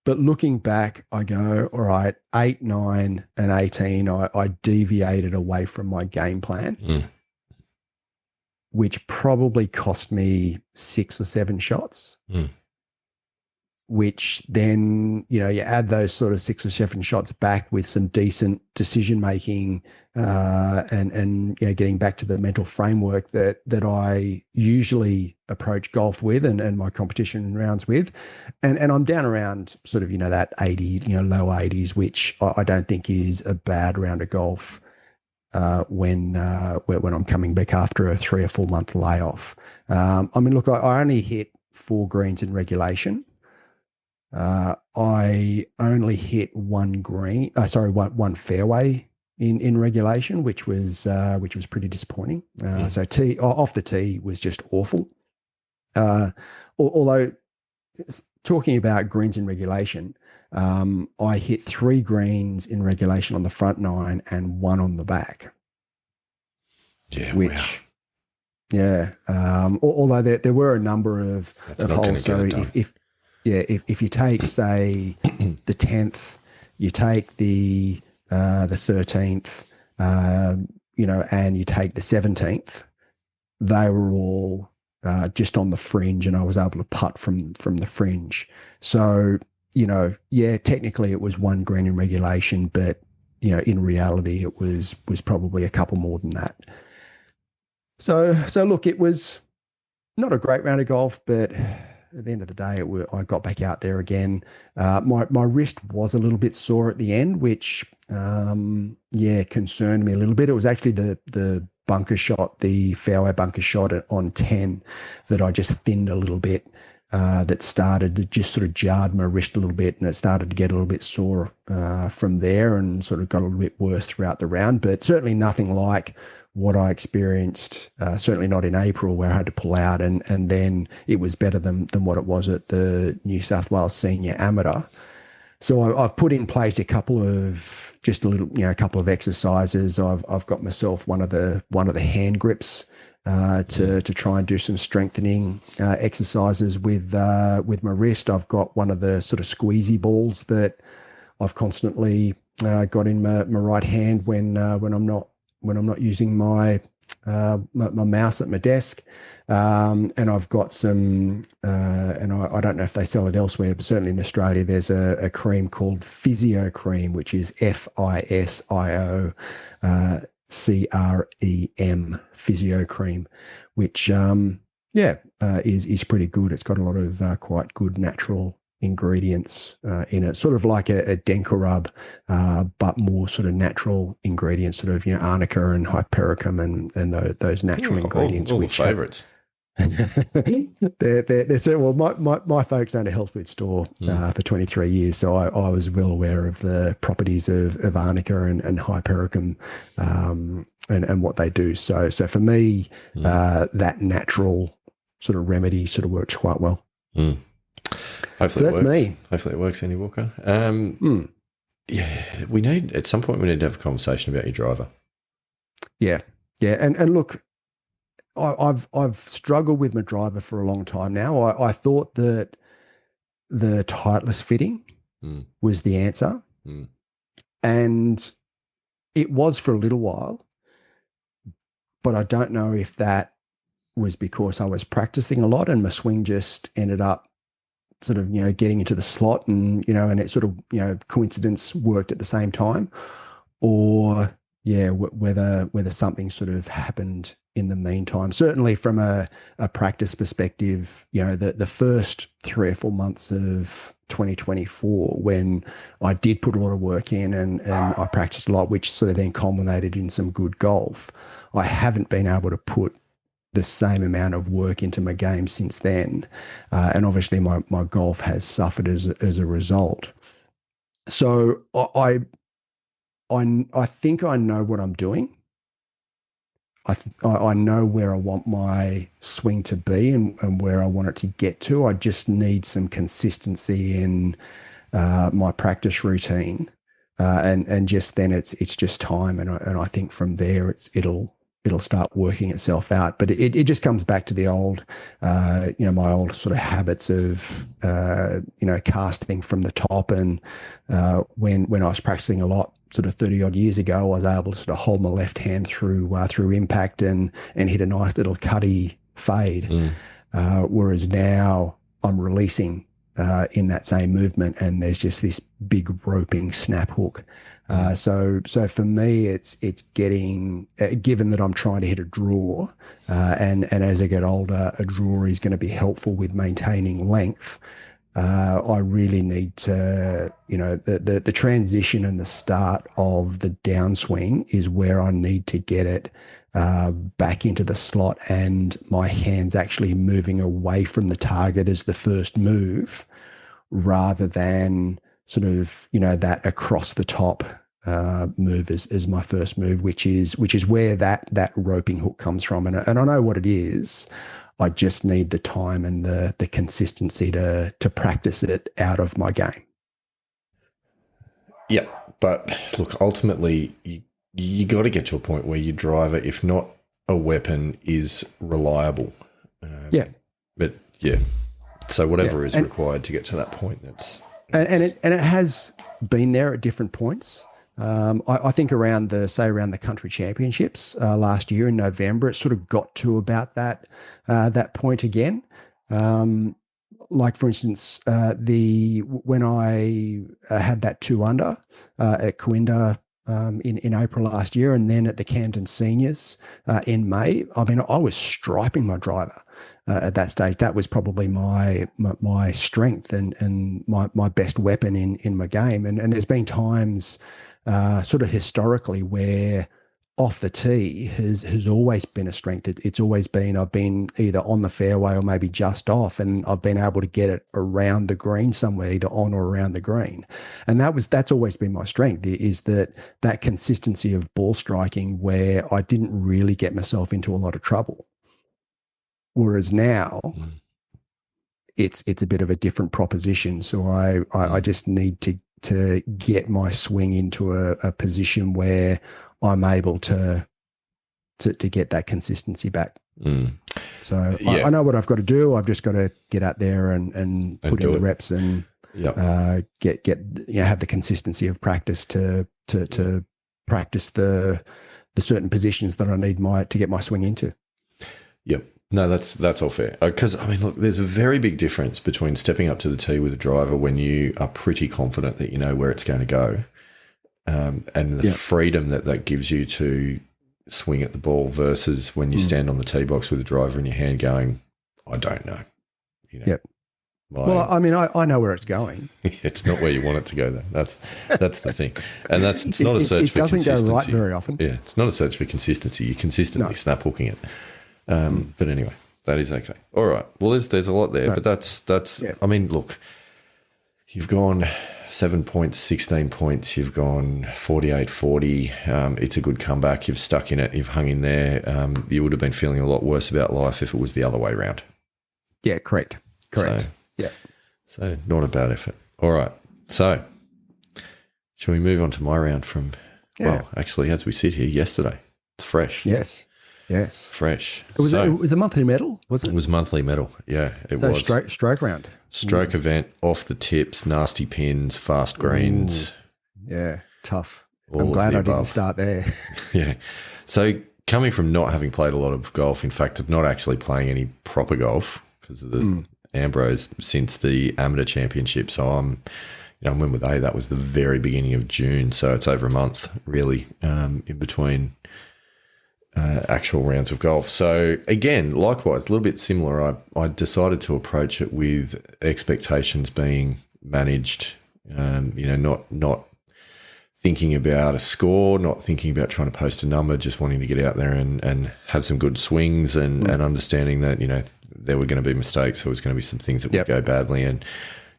but looking back, I go, all right, 8, 9, and 18, I deviated away from my game plan, which probably cost me 6 or 7 shots, which then, you add those sort of 6 or 7 shots back with some decent decision-making and getting back to the mental framework that I usually approach golf with and my competition rounds with. And I'm down around sort of, that 80, low 80s, which I don't think is a bad round of golf when I'm coming back after a 3 or 4 month layoff. I mean, look, I only hit 4 greens in regulation. I only hit one fairway in regulation, which was pretty disappointing. So off the tee was just awful. Although talking about greens in regulation, I hit 3 greens in regulation on the front 9 and 1 on the back. Yeah, which, although there were a number of holes. So if you take, say, the 10th, you take the 13th, and you take the 17th, they were all just on the fringe, and I was able to putt from the fringe. So, technically it was 1 green in regulation, but, in reality it was probably a couple more than that. So look, it was not a great round of golf, but at the end of the day, I got back out there again. My wrist was a little bit sore at the end, which, concerned me a little bit. It was actually the bunker shot, the fairway bunker shot on 10 that I just thinned a little bit, that started to just sort of jarred my wrist a little bit, and it started to get a little bit sore from there and sort of got a little bit worse throughout the round, but certainly nothing like what I experienced, certainly not in April, where I had to pull out, and then it was better than what it was at the New South Wales Senior Amateur. So I've put in place a couple of exercises. I've got myself one of the hand grips to try and do some strengthening exercises with my wrist. I've got one of the sort of squeezy balls that I've constantly got in my right hand when I'm not using my mouse at my desk. And I've got some, and I don't know if they sell it elsewhere, but certainly in Australia, there's a cream called Physio Cream, which is FISIO CREM, Physio Cream, which, is pretty good. It's got a lot of quite good natural ingredients in it, sort of like a Denka rub, but more sort of natural ingredients, sort of, arnica and hypericum and those natural ingredients. All the favourites. they're well, my folks owned a health food store for 23 years, so I was well aware of the properties of arnica and hypericum and what they do. So for me, that natural sort of remedy sort of works quite well. Hopefully so that's me. Hopefully it works, Andy Walker. Yeah, at some point we need to have a conversation about your driver. Yeah, and look, I've struggled with my driver for a long time now. I thought that the Titleist fitting was the answer, and it was for a little while, but I don't know if that was because I was practicing a lot and my swing just ended up sort of, getting into the slot and, and it sort of, coincidence worked at the same time, or whether something sort of happened in the meantime. Certainly from a practice perspective, the first 3 or 4 months of 2024, when I did put a lot of work in and I practiced a lot, which sort of then culminated in some good golf, I haven't been able to put the same amount of work into my game since then. And obviously my golf has suffered as a result. So I think I know what I'm doing. I know where I want my swing to be and where I want it to get to. I just need some consistency in my practice routine, and just then it's just time. And I think from there it'll start working itself out. But it just comes back to the old, my old sort of habits of, casting from the top. And when I was practicing a lot, sort of 30 odd years ago, I was able to sort of hold my left hand through impact and hit a nice little cutty fade. Whereas now I'm releasing in that same movement, and there's just this big roping snap hook. So for me, it's getting, given that I'm trying to hit a draw, and as I get older, a draw is going to be helpful with maintaining length. I really need to, the transition and the start of the downswing is where I need to get it back into the slot, and my hands actually moving away from the target as the first move, rather than sort of, that across the top move is my first move, which is where that roping hook comes from. And I know what it is. I just need the time and the consistency to practice it out of my game. Yeah, but look, ultimately, you got to get to a point where your driver, if not a weapon, is reliable. But yeah, so whatever is required to get to that point, that's and it has been there at different points. I think around the country championships last year in November, it sort of got to about that point again. Like for instance, when I had that 2 under at Kooindah in April last year, and then at the Camden Seniors in May, I mean, I was striping my driver at that stage. That was probably my strength and my best weapon in my game. And there's been times sort of historically where off the tee has always been a strength. It's always been, I've been either on the fairway or maybe just off, and I've been able to get it around the green somewhere, either on or around the green. And that's always been my strength, is that consistency of ball striking where I didn't really get myself into a lot of trouble. Whereas now it's a bit of a different proposition. So I just need to get my swing into a position where I'm able to get that consistency back. So I know what I've got to do. I've just got to get out there and put in the reps and get have the consistency of practice to practice the certain positions that I need to get my swing into. Yep. No, that's all fair. Because, I mean, look, there's a very big difference between stepping up to the tee with a driver when you are pretty confident that you know where it's going to go, and the freedom that gives you to swing at the ball versus when you stand on the tee box with a driver in your hand going, I don't know. You know, well, I mean, I know where it's going. It's not where you want it to go, though. That's the thing. And it's not a search for consistency. It doesn't go right very often. Yeah, it's not a search for consistency. You're consistently snap hooking it. But anyway, that is okay. All right. Well, there's a lot there, but that's I mean, look, you've gone 7 points, 16 points. You've gone 48-40. It's a good comeback. You've stuck in it. You've hung in there. You would have been feeling a lot worse about life if it was the other way around. Yeah, correct. So not a bad effort. All right. So shall we move on to my round from, well, actually, as we sit here, yesterday. It's fresh. Yes. Fresh. It was a monthly medal, wasn't it? It was monthly medal. Yeah, it was. Stroke round. Stroke event, off the tips, nasty pins, fast greens. Ooh. Yeah, tough. I'm glad I didn't start there. Yeah. So coming from not having played a lot of golf, in fact, not actually playing any proper golf because of the Ambrose since the amateur championship. So when were they? That was the very beginning of June. So it's over a month really in between actual rounds of golf. So again, likewise, a little bit similar. I decided to approach it with expectations being managed, not thinking about a score, not thinking about trying to post a number, just wanting to get out there and have some good swings and understanding that, there were going to be mistakes. There was going to be some things that would go badly and,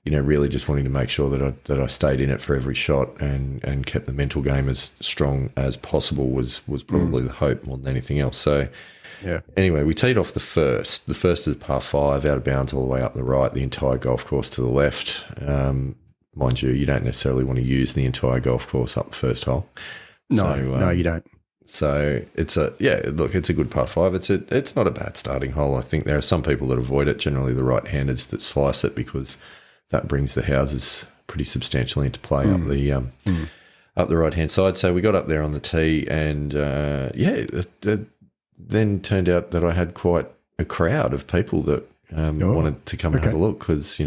really just wanting to make sure that I stayed in it for every shot and kept the mental game as strong as possible was probably the hope more than anything else. So anyway, we teed off the first. The first is par 5, out of bounds all the way up the right, the entire golf course to the left. Mind you, you don't necessarily want to use the entire golf course up the first hole. No, you don't. So it's a good par 5. It's not a bad starting hole. I think there are some people that avoid it, generally the right-handers that slice it because that brings the houses pretty substantially into play up the right-hand side. So we got up there on the tee and, it then turned out that I had quite a crowd of people that wanted to come and have a look because,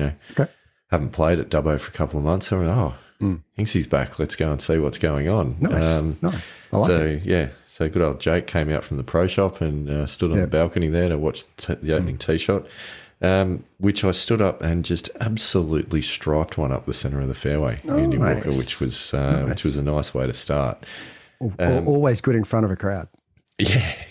haven't played at Dubbo for a couple of months. So I went, Hinksy's back. Let's go and see what's going on. Nice. I like it. Yeah. So good old Jake came out from the pro shop and stood on the balcony there to watch the opening tee shot. Which I stood up and just absolutely striped one up the centre of the fairway, Andy Walker, which was a nice way to start. Always good in front of a crowd. Yeah.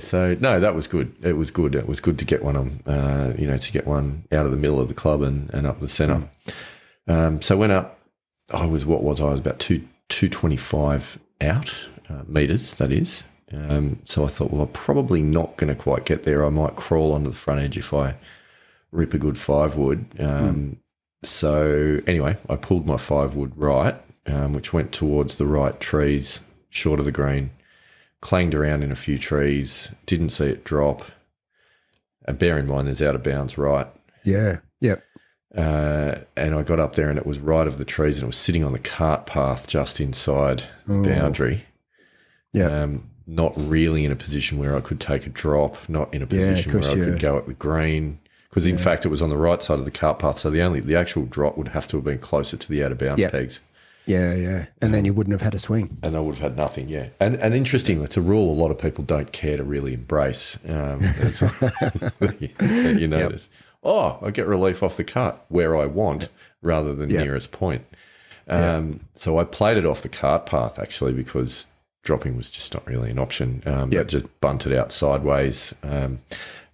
So no, that was good. It was good. It was good to get one on, to get one out of the middle of the club and up the centre. So went up. I was about 225 out meters. That is. So I thought, well, I'm probably not going to quite get there. I might crawl onto the front edge if I rip a good 5-wood. So anyway, I pulled my 5-wood right, which went towards the right trees, short of the green, clanged around in a few trees, didn't see it drop. And bear in mind, there's out of bounds right. Yeah, yep. And I got up there and it was right of the trees and it was sitting on the cart path just inside the boundary. Yeah. Not really in a position where I could take a drop, not in a position where I could go at the green. Because in fact, it was on the right side of the cart path, so the actual drop would have to have been closer to the out of bounds pegs. Yeah. And then you wouldn't have had a swing. And I would have had nothing, yeah. And interesting, it's a rule a lot of people don't care to really embrace. You notice, I get relief off the cart where I want rather than nearest point. So I played it off the cart path actually because dropping was just not really an option. But just bunted out sideways and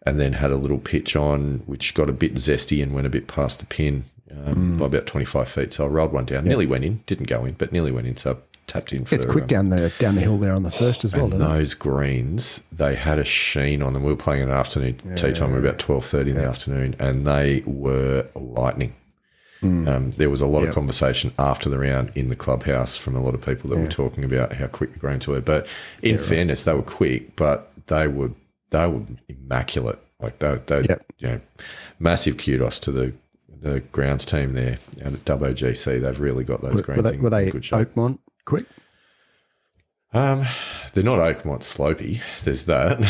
then had a little pitch on, which got a bit zesty and went a bit past the pin by about 25 feet. So I rolled one down, nearly went in, didn't go in, but nearly went in. So I tapped in for it's quick down the hill there on the first as well. And those greens, they had a sheen on them. We were playing an afternoon tee time, about 12:30 in the afternoon, and they were lightning. There was a lot of conversation after the round in the clubhouse from a lot of people that were talking about how quick the greens were. But in fairness, they were quick, but they were were immaculate. Like they Yep. you know, massive kudos to the grounds team there out at WGC. They've really got those greens were they in good shape. Oakmont quick? They're not Oakmont slopey. There's that.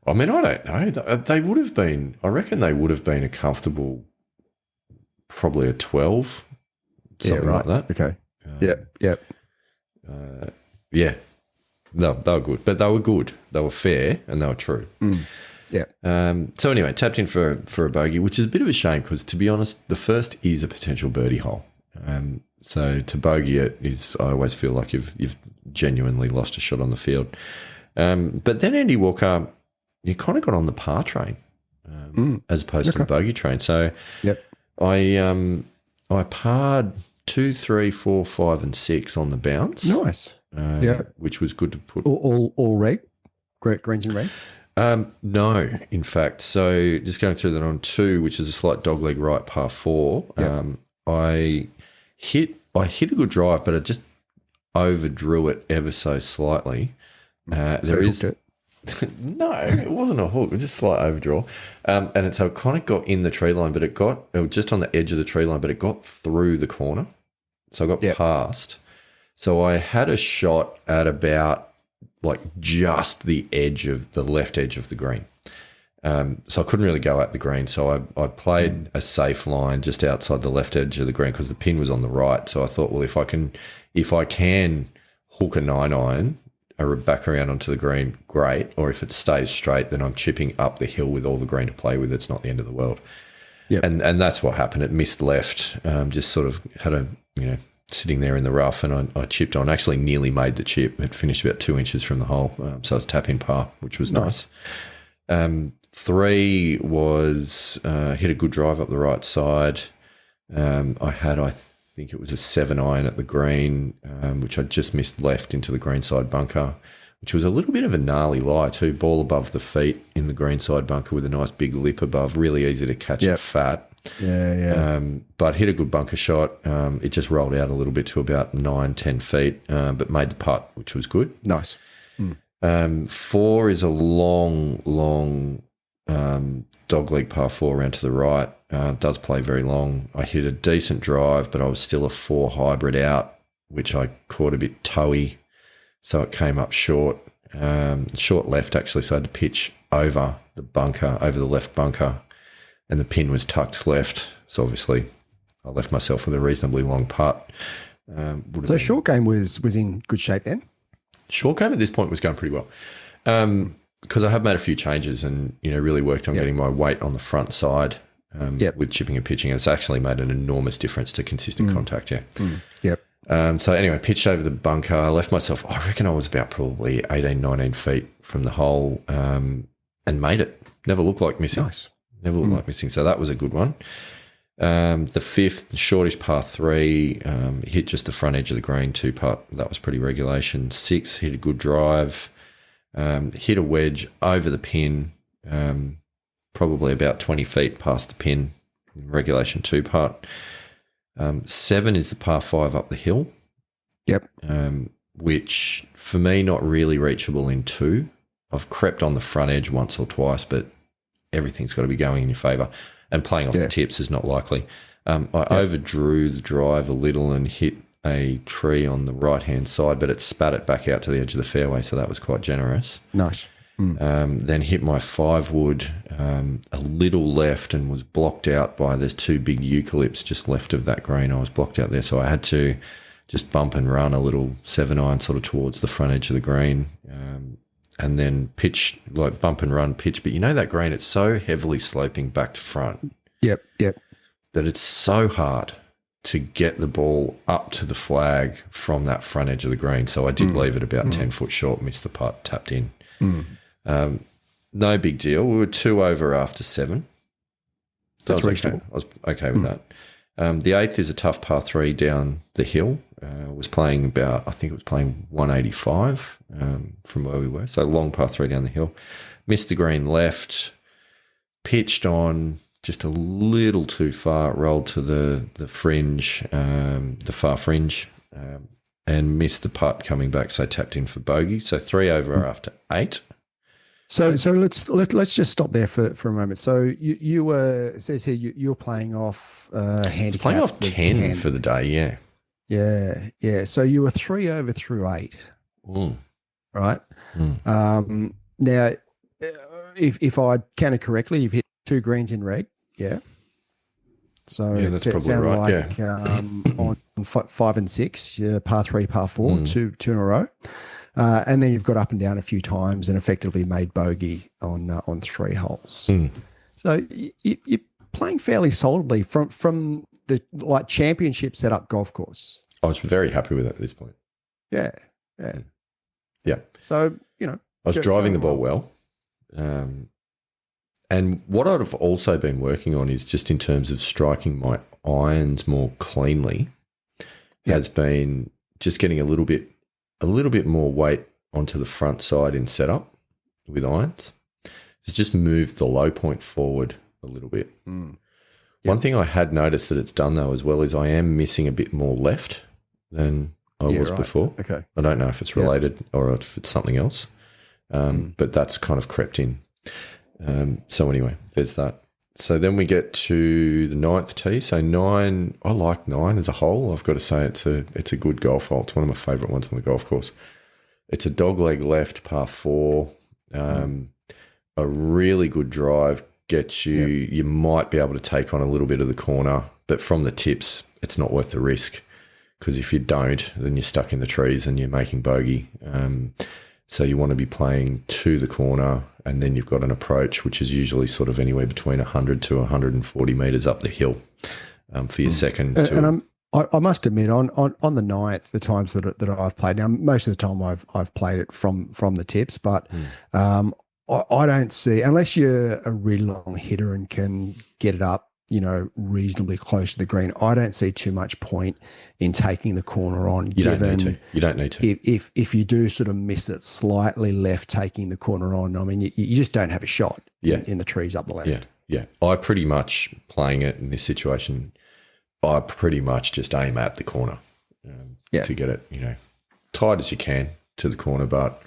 I mean, I don't know. They would have been. I reckon they would have been a comfortable, probably a 12, something like that. Okay. Yep. Yeah. No, they were good, but they were good. They were fair and they were true. Yeah. So anyway, tapped in for a bogey, which is a bit of a shame because, to be honest, the first is a potential birdie hole. So to bogey it is, I always feel like you've genuinely lost a shot on the field. But then Andy Walker, you kind of got on the par train as opposed to the bogey train. So I parred 2, 3, 4, 5, and 6 on the bounce. Nice. Which was good to put. All reg? Greens and reg? No, in fact. So just going through that on 2, which is a slight dogleg right par 4. I hit a good drive, but I just overdrew it ever so slightly. There is it. No, it wasn't a hook. It was just a slight overdraw, and it kind of got in the tree line, but it was just on the edge of the tree line, but it got through the corner, so I got past. So I had a shot at about like just the left edge of the green. So I couldn't really go at the green. So I played a safe line just outside the left edge of the green because the pin was on the right. So I thought, well, if I can hook a 9-iron back around onto the green, great. Or if it stays straight, then I'm chipping up the hill with all the green to play with. It's not the end of the world. Yep. And that's what happened. It missed left. Just sort of had sitting there in the rough, and I chipped on. Actually, nearly made the chip. It finished about 2 inches from the hole, so I was tap in par, which was nice. 3 was hit a good drive up the right side. I think it was a 7-iron at the green, which I just missed left into the greenside bunker, which was a little bit of a gnarly lie too. Ball above the feet in the greenside bunker with a nice big lip above, really easy to catch it fat. But hit a good bunker shot. It just rolled out a little bit to about 9-10 feet, but made the putt, which was good. Nice. 4 is a long dogleg par 4 around to the right. Does play very long. I hit a decent drive, but I was still a 4 hybrid out, which I caught a bit toey, so it came up short. Short left, actually, so I had to pitch over the left bunker, and the pin was tucked left. So obviously I left myself with a reasonably long putt. So short game was in good shape then? Short game at this point was going pretty well. Because I have made a few changes and, really worked on getting my weight on the front side with chipping and pitching. It's actually made an enormous difference to consistent contact, So anyway, pitched over the bunker. I left myself, I reckon I was about probably 18, 19 feet from the hole and made it. Never looked like missing. Nice. Never looked like missing. So that was a good one. The 5th, shortish par 3, hit just the front edge of the green, 2-putt. That was pretty regulation. 6, hit a good drive. Hit a wedge over the pin, probably about 20 feet past the pin, regulation 2-putt. 7 is the par 5 up the hill. Which for me, not really reachable in 2. I've crept on the front edge once or twice, but everything's got to be going in your favour. And playing off the tips is not likely. I overdrew the drive a little and hit a tree on the right-hand side, but it spat it back out to the edge of the fairway, so that was quite generous. Nice. Then hit my 5-wood a little left and was blocked out by, there's 2 big eucalypts just left of that green. I was blocked out there, so I had to just bump and run a little 7-iron sort of towards the front edge of the green. And then pitch, like bump and run pitch. But that green, it's so heavily sloping back to front. Yep. That it's so hard to get the ball up to the flag from that front edge of the green. So I did leave it about 10 foot short, missed the putt, tapped in. No big deal. We were 2 over after 7. That's reasonable. I was okay with that. The 8th is a tough par 3 down the hill. Was playing about, I think it was playing 185 from where we were. So long par 3 down the hill. Missed the green left, pitched on just a little too far, rolled to the fringe, the far fringe, and missed the putt coming back, so tapped in for bogey. So 3 over after 8. So let's just stop there for a moment. So you were, it says here you were playing off handicap. Playing off 10 for the day, yeah. Yeah. So you were 3 over through 8, right? Now, if I counted correctly, you've hit 2 greens in red, yeah. So yeah, that's probably right. Like, on 5 and 6, par 3, par 4, two in a row. And then you've got up and down a few times and effectively made bogey on 3 holes. So you're playing fairly solidly from the championship setup golf course. I was very happy with it at this point. Yeah. So I was driving the ball well, and what I've also been working on is just in terms of striking my irons more cleanly. Has been just getting a little bit more weight onto the front side in setup with irons. It's just moved the low point forward a little bit. One thing I had noticed that it's done though as well is I am missing a bit more left than I was before. Okay. I don't know if it's related or if it's something else, but that's kind of crept in. So anyway, there's that. So then we get to the 9th tee. So 9, I like 9 as a hole. I've got to say it's a good golf hole. It's one of my favourite ones on the golf course. It's a dogleg left, par 4. A really good drive gets you. You might be able to take on a little bit of the corner, but from the tips, it's not worth the risk because if you don't, then you're stuck in the trees and you're making bogey. So you want to be playing to the corner, and then you've got an approach, which is usually sort of anywhere between 100 to 140 metres up the hill for your second. And I must admit, on the 9th, the times that I've played, now most of the time I've played it from the tips, but I don't see, unless you're a really long hitter and can get it up, reasonably close to the green, I don't see too much point in taking the corner on. You don't need to. If you do sort of miss it slightly left, taking the corner on, I mean, you just don't have a shot in the trees up the left. Yeah. I pretty much, playing it in this situation, I pretty much just aim at the corner to get it, tight as you can to the corner, but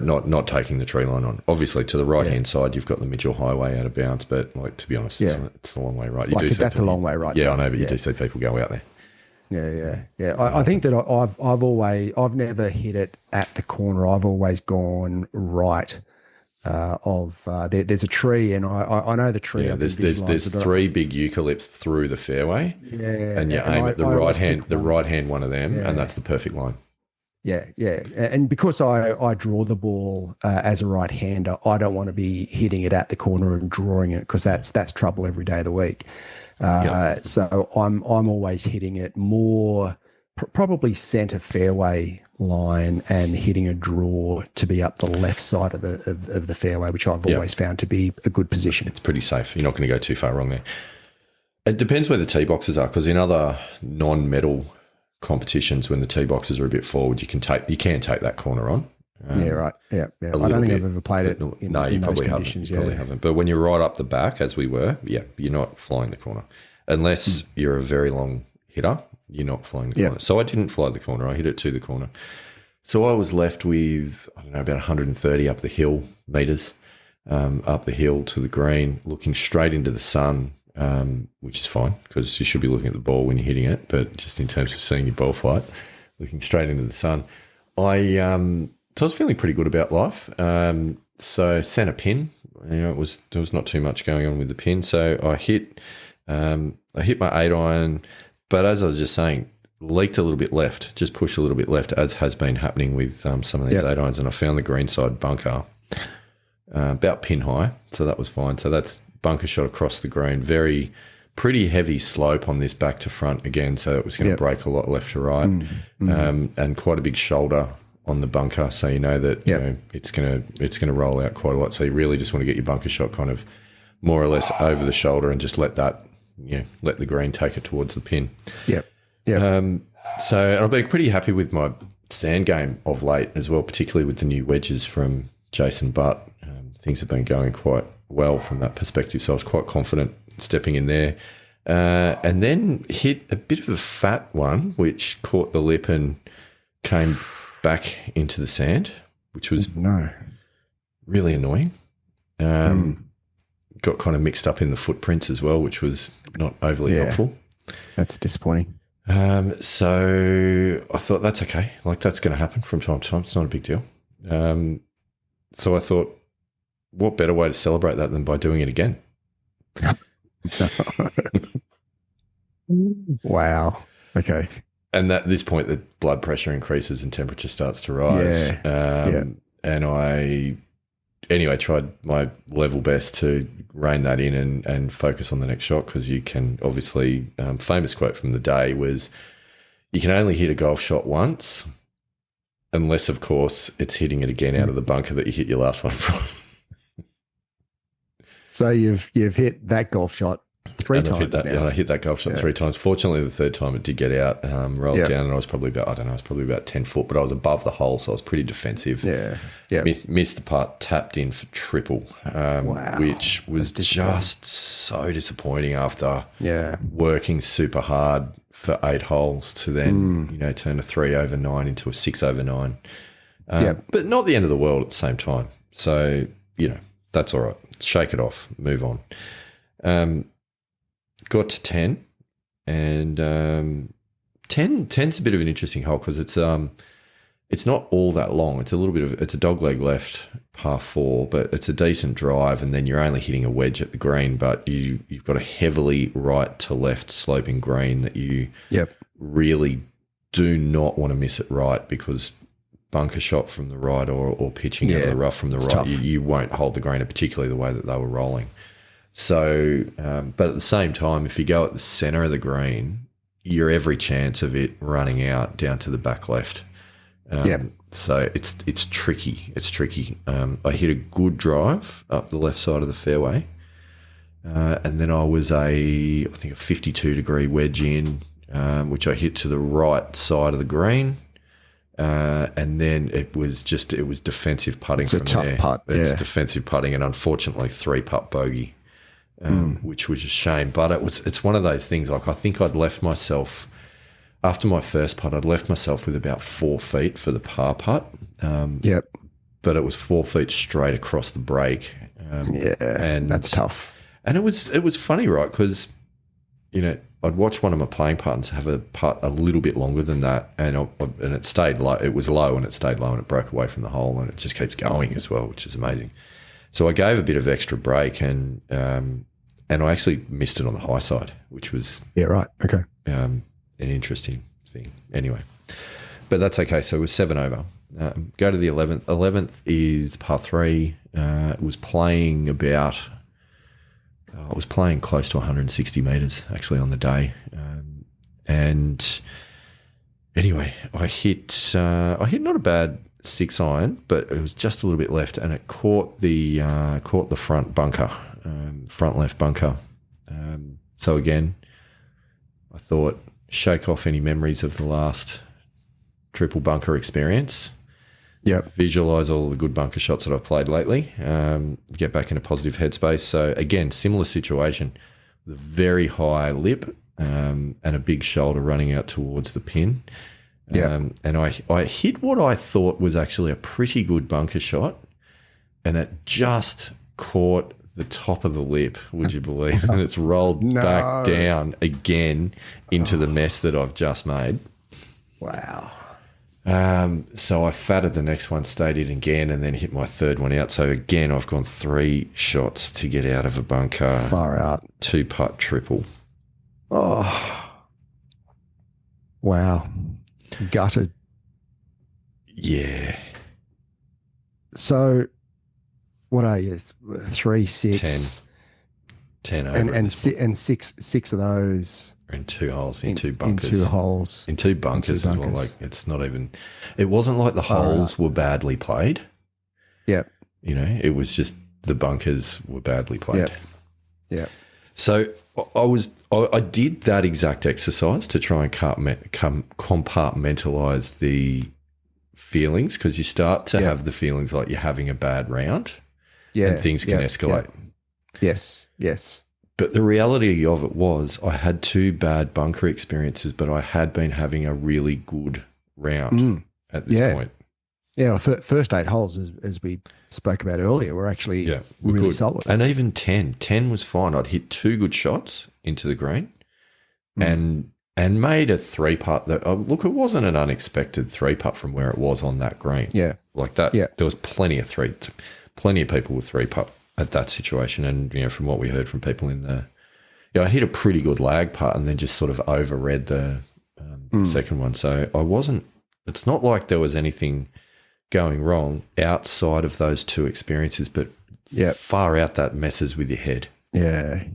not taking the tree line on. Obviously, to the right-hand side, you've got the Mitchell Highway out of bounds, but to be honest, it's a long way right. That's a long way right. Yeah, I know, but you do see people go out there. Yeah. I think that I've never hit it at the corner. I've always gone right. There's a tree, and I know the tree. Yeah, there's 3 big eucalypts through the fairway. Yeah, and you aim at the right hand one of them, and that's the perfect line. Yeah. And because I draw the ball as a right-hander, I don't want to be hitting it at the corner and drawing it because that's trouble every day of the week. So I'm always hitting it more probably centre fairway line and hitting a draw to be up the left side of the fairway, which I've always found to be a good position. It's pretty safe. You're not going to go too far wrong there. It depends where the tee boxes are, because in other non-medal competitions, when the tee boxes are a bit forward, you can take that corner on. Right. Yeah. I don't think I've ever played it in you those probably conditions. Haven't. You probably haven't. But when you're right up the back, as we were, you're not flying the corner. Unless you're a very long hitter, you're not flying the corner. So I didn't fly the corner. I hit it to the corner. So I was left with, about 130 up the hill metres, up the hill to the green, looking straight into the sun, which is fine because you should be looking at the ball when you're hitting it, but just in terms of seeing your ball flight, looking straight into the sun. So I was feeling pretty good about life. So sent a pin. There was not too much going on with the pin. So I hit my 8-iron, but as I was just saying, leaked a little bit left, just pushed a little bit left, as has been happening with some of these 8-irons, and I found the greenside bunker about pin high, so that was fine. So that's bunker shot across the green, pretty heavy slope on this back to front again, so it was going to break a lot left to right, and quite a big shoulder on the bunker, so you know that it's going to roll out quite a lot. So you really just want to get your bunker shot kind of more or less over the shoulder and just let the green take it towards the pin. So I've been pretty happy with my sand game of late as well, particularly with the new wedges from Jason Butt. Things have been going quite well from that perspective, so I was quite confident stepping in there. And then hit a bit of a fat one, which caught the lip and came back into the sand, which was really annoying. Got kind of mixed up in the footprints as well, which was not overly helpful. That's disappointing. So I thought that's okay. Like, that's going to happen from time to time. It's not a big deal. So I thought, what better way to celebrate that than by doing it again? Wow. Okay. And at this point, the blood pressure increases and temperature starts to rise. And I, anyway, tried my level best to rein that in and focus on the next shot, because you can obviously, famous quote from the day was, you can only hit a golf shot once, unless, of course, it's hitting it again out of the bunker that you hit your last one from. So you've hit that golf shot three times now. I hit that golf shot 3 times. Fortunately, the third time it did get out, rolled down, and I was probably about 10 foot, but I was above the hole, so I was pretty defensive. Missed the putt, tapped in for triple, which was just so disappointing after working super hard for 8 holes to then turn a 3 over 9 into a 6 over 9. But not the end of the world at the same time. So, that's all right. Shake it off. Move on. Got to 10, and 10's a bit of an interesting hole because it's not all that long. It's a dogleg left par 4, but it's a decent drive, and then you're only hitting a wedge at the green, but you've got a heavily right to left sloping green that you really do not want to miss it right, because bunker shot from the right or pitching out of the rough from the right, you won't hold the green, particularly the way that they were rolling. So, but at the same time, if you go at the centre of the green, you're every chance of it running out down to the back left. So it's tricky. It's tricky. I hit a good drive up the left side of the fairway, and then I was I think a 52-degree wedge in, which I hit to the right side of the green. And then it was defensive putting. It's a tough putt. It's defensive putting, and unfortunately 3-putt bogey, which was a shame. But it's one of those things. Like, I think I'd left myself after my first putt. I'd left myself with about 4 feet for the par putt. But it was 4 feet straight across the break. And that's tough. And it was funny, right? Because I'd watch one of my playing partners have a putt a little bit longer than that, and it stayed low. It was low, and it stayed low, and it broke away from the hole, and it just keeps going as well, which is amazing. So I gave a bit of extra break, and I actually missed it on the high side, which was an interesting thing. Anyway, but that's okay. So it was 7 over. Go to the 11th. 11th is par 3. It was playing about. I was playing close to 160 metres actually on the day, and anyway, I hit not a bad 6 iron, but it was just a little bit left, and it caught the front bunker, front left bunker. So again, I thought, shake off any memories of the last triple bunker experience. Visualize all the good bunker shots that I've played lately. Get back in a positive headspace. So again, similar situation, with a very high lip and a big shoulder running out towards the pin. And I hit what I thought was actually a pretty good bunker shot, and it just caught the top of the lip, would you believe? And it's rolled back down again into the mess that I've just made. Wow. So I fatted the next one, stayed in again, and then hit my third one out. So again, I've gone 3 shots to get out of a bunker. Far out. 2-putt triple. Oh, wow. Gutted. Yeah. So what are you? 3, 6, 10 over. And six of those. In 2 holes, in 2 bunkers. In 2 holes. In 2 bunkers as well. Like, it's not even, it wasn't like the holes were badly played. It was just the bunkers were badly played. So I did that exact exercise to try and compartmentalize the feelings, because you start to have the feelings like you're having a bad round and things can escalate. Yes. But the reality of it was I had 2 bad bunker experiences, but I had been having a really good round at this point. Yeah, well, first 8 holes, as we spoke about earlier, were actually we're really good. solid. And even 10. 10 was fine. I'd hit 2 good shots into the green and made a 3-putt that, look, it wasn't an unexpected 3-putt from where it was on that green. Yeah. Like that, Yeah. there was plenty of people with 3-putt at that situation. And, from what we heard from people in the, I hit a pretty good lag putt and then just sort of overread the second one. So it's not like there was anything going wrong outside of those 2 experiences, but far out that messes with your head. Yeah.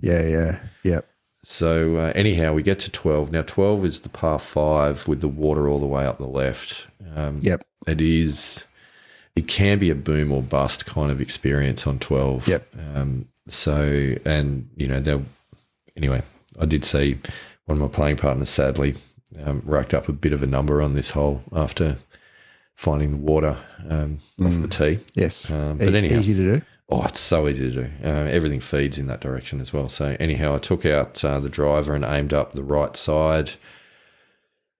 So anyhow, we get to 12. Now 12 is the par 5 with the water all the way up the left. It can be a boom or bust kind of experience on 12. Anyway, I did see one of my playing partners sadly racked up a bit of a number on this hole after finding the water off the tee. Yes. But anyhow, easy to do. Oh, it's so easy to do. Everything feeds in that direction as well. So anyhow, I took out the driver and aimed up the right side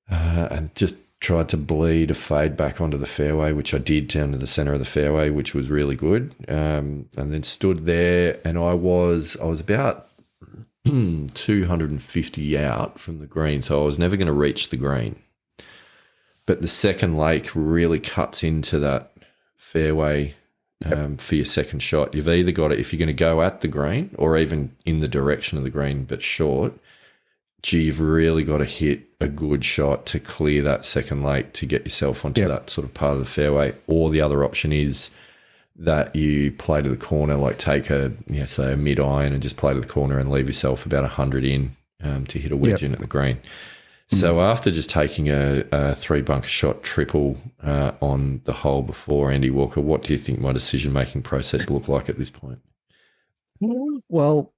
and just tried to bleed a fade back onto the fairway, which I did down to the centre of the fairway, which was really good. And then stood there, and I was about 250 out from the green, so I was never going to reach the green. But the second lake really cuts into that fairway for your second shot. You've either got it, if you're going to go at the green or even in the direction of the green but short, you've really got to hit a good shot to clear that second lake to get yourself onto that sort of part of the fairway. Or the other option is that you play to the corner, like take say a mid-iron and just play to the corner and leave yourself about 100 in to hit a wedge in at the green. So after just taking a 3-bunker shot triple on the hole before, Andy Walker, what do you think my decision-making process looked like at this point? Well,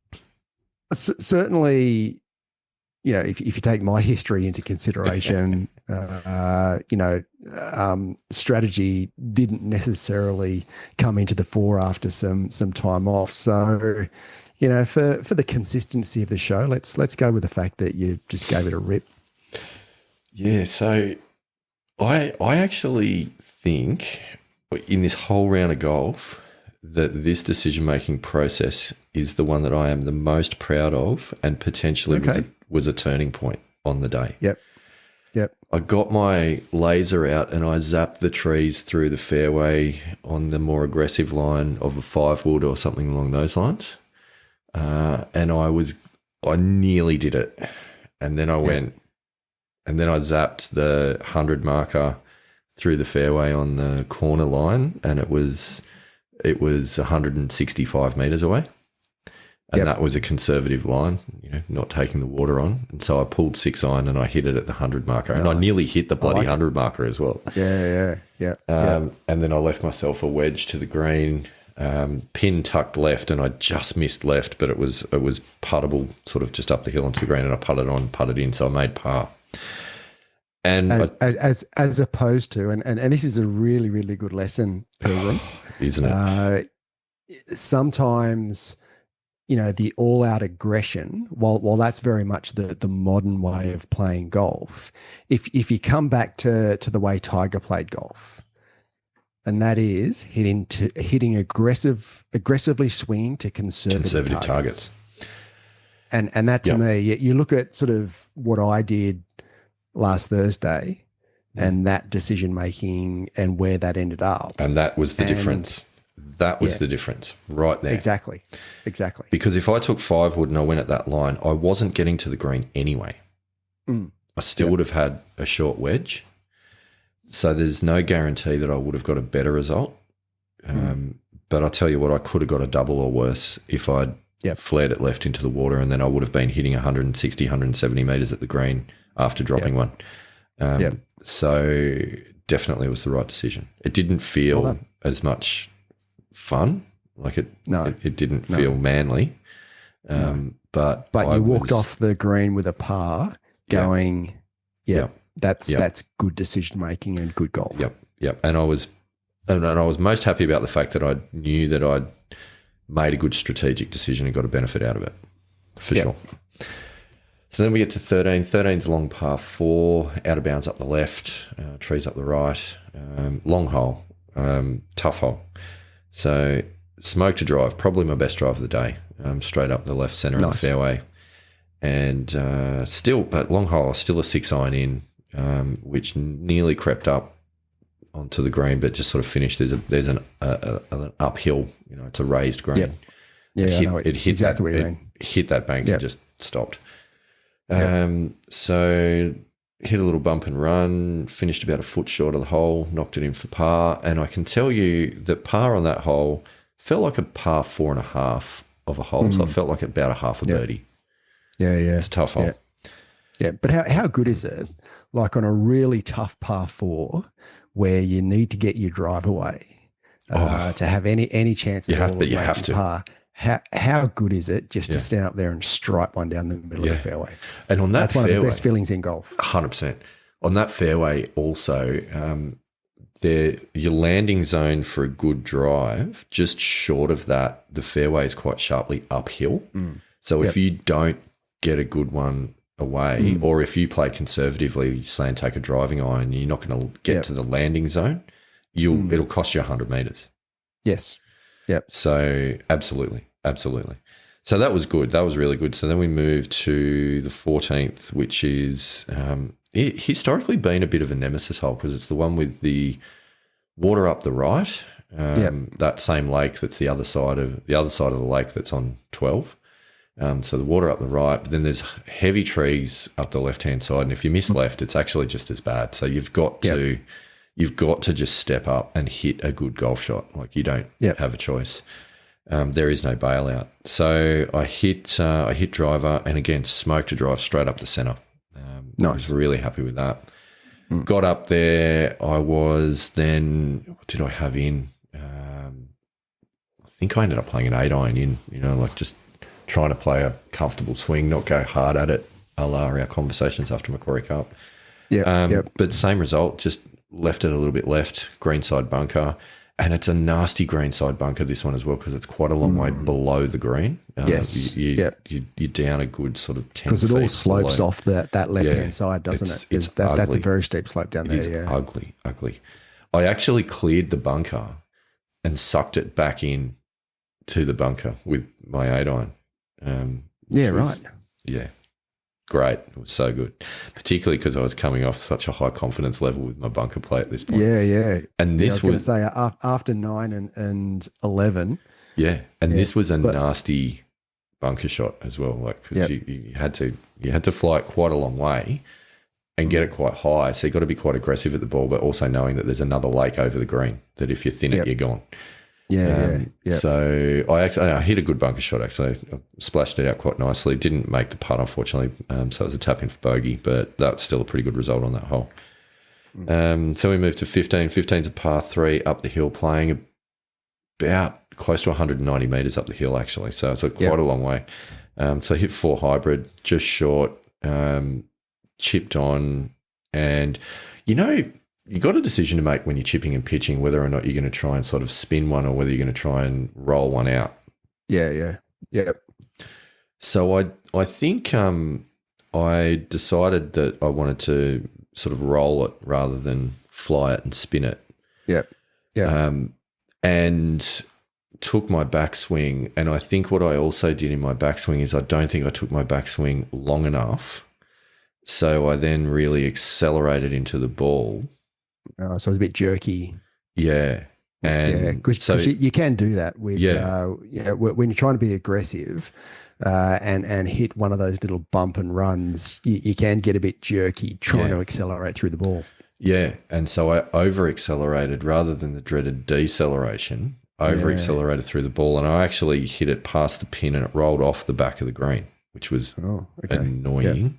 certainly, if you take my history into consideration, strategy didn't necessarily come into the fore after some time off. So, for the consistency of the show, let's go with the fact that you just gave it a rip. Yeah, so I actually think in this whole round of golf that this decision-making process is the one that I am the most proud of and potentially was a turning point on the day. Yep. I got my laser out and I zapped the trees through the fairway on the more aggressive line of a 5-wood or something along those lines. And I nearly did it. And then I went, and then I zapped the 100 marker through the fairway on the corner line, and it was 165 metres away. And that was a conservative line, not taking the water on. And so I pulled 6-iron and I hit it at the 100 marker. And I nearly hit the bloody 100 marker as well. Yeah. And then I left myself a wedge to the green, pin tucked left, and I just missed left, but it was puttable sort of just up the hill onto the green, and I putted in, so I made par. And as opposed to, and this is a really, really good lesson, Pilgrims, isn't it? Sometimes, the all-out aggression, while that's very much the modern way of playing golf, if you come back to the way Tiger played golf, and that is hitting aggressively swinging to conservative targets. And that to me, you look at sort of what I did last Thursday and that decision making and where that ended up. And that was the difference. That was the difference right there. Exactly. Because if I took 5-wood and I went at that line, I wasn't getting to the green anyway. I still would have had a short wedge. So there's no guarantee that I would have got a better result. But I'll tell you what, I could have got a double or worse if I'd flared it left into the water, and then I would have been hitting 160, 170 metres at the green after dropping one. So definitely it was the right decision. It didn't feel as much fun. Like it didn't feel manly. But you walked off the green with a par going, that's good decision making and good golf. Yep. And I was most happy about the fact that I knew that I'd made a good strategic decision and got a benefit out of it, for sure. So then we get to 13. 13's long par 4, out of bounds up the left, trees up the right. Long hole. tough hole. So smoke to drive, probably my best drive of the day, straight up the left centre of the fairway. And still, but long hole, still a 6-iron in, which nearly crept up onto the green, but just sort of finished. There's an uphill, it's a raised green. Yep. Yeah, it hit exactly that, hit that bank and just stopped. Yep. So hit a little bump and run, finished about a foot short of the hole, knocked it in for par. And I can tell you that par on that hole felt like a par 4.5 of a hole. So it felt like about a half a birdie. Yeah. It's a tough hole. Yeah. But how good is it? Like on a really tough par 4 where you need to get your drive away to have any chance at all. You have to. Par. How good is it just to stand up there and strike one down the middle of the fairway? And on that That's one of the best feelings in golf. 100%. On that fairway also, your landing zone for a good drive, just short of that, the fairway is quite sharply uphill. So if you don't get a good one away, or if you play conservatively, you say and take a driving iron, you're not going to get to the landing zone, it'll cost you 100 metres. Yes. Yep. So absolutely. So that was good. That was really good. So then we moved to the 14th, which is historically been a bit of a nemesis hole because it's the one with the water up the right. That same lake that's the other side of the lake that's on 12. So the water up the right, but then there's heavy trees up the left-hand side, and if you miss left, it's actually just as bad. So you've got to just step up and hit a good golf shot. Like you don't have a choice. There is no bailout. So I hit driver, and again smoke to drive straight up the centre. I was really happy with that. Got up there. I was then. What did I have in? I think I ended up playing an 8-iron in. Like just trying to play a comfortable swing, not go hard at it, a la our conversations after Macquarie Cup. But same result, just left it a little bit left, greenside bunker. And it's a nasty greenside bunker, this one as well, because it's quite a long way below the green. You're down a good sort of 10 feet. Because it all slopes off that left-hand side, doesn't it? That's a very steep slope down there. It is ugly. I actually cleared the bunker and sucked it back in to the bunker with my 8-iron. Right. Yeah. Great. It was so good, particularly because I was coming off such a high confidence level with my bunker play at this point. Yeah. And this I was going to say after 9 and 11. Yeah. And this was a nasty bunker shot as well. Like, cause you had to fly it quite a long way and get it quite high. So you got to be quite aggressive at the ball, but also knowing that there's another lake over the green, that if you thin it, you're gone. So I hit a good bunker shot, actually. I splashed it out quite nicely. Didn't make the putt, unfortunately, so it was a tap in for bogey, but that's still a pretty good result on that hole. So we moved to 15. 15's a par 3 up the hill, playing about close to 190 metres up the hill, actually. So it's quite a long way. So I hit 4 hybrid, just short, chipped on, and you got a decision to make when you're chipping and pitching, whether or not you're going to try and sort of spin one or whether you're going to try and roll one out. Yeah. So I think I decided that I wanted to sort of roll it rather than fly it and spin it. And took my backswing, and I think what I also did in my backswing is I don't think I took my backswing long enough. So I then really accelerated into the ball. So it was a bit jerky. Yeah. And because you can do that with when you're trying to be aggressive and hit one of those little bump and runs, you can get a bit jerky trying to accelerate through the ball. Yeah. And so I over accelerated rather than the dreaded deceleration, over accelerated through the ball, and I actually hit it past the pin and it rolled off the back of the green, which was annoying.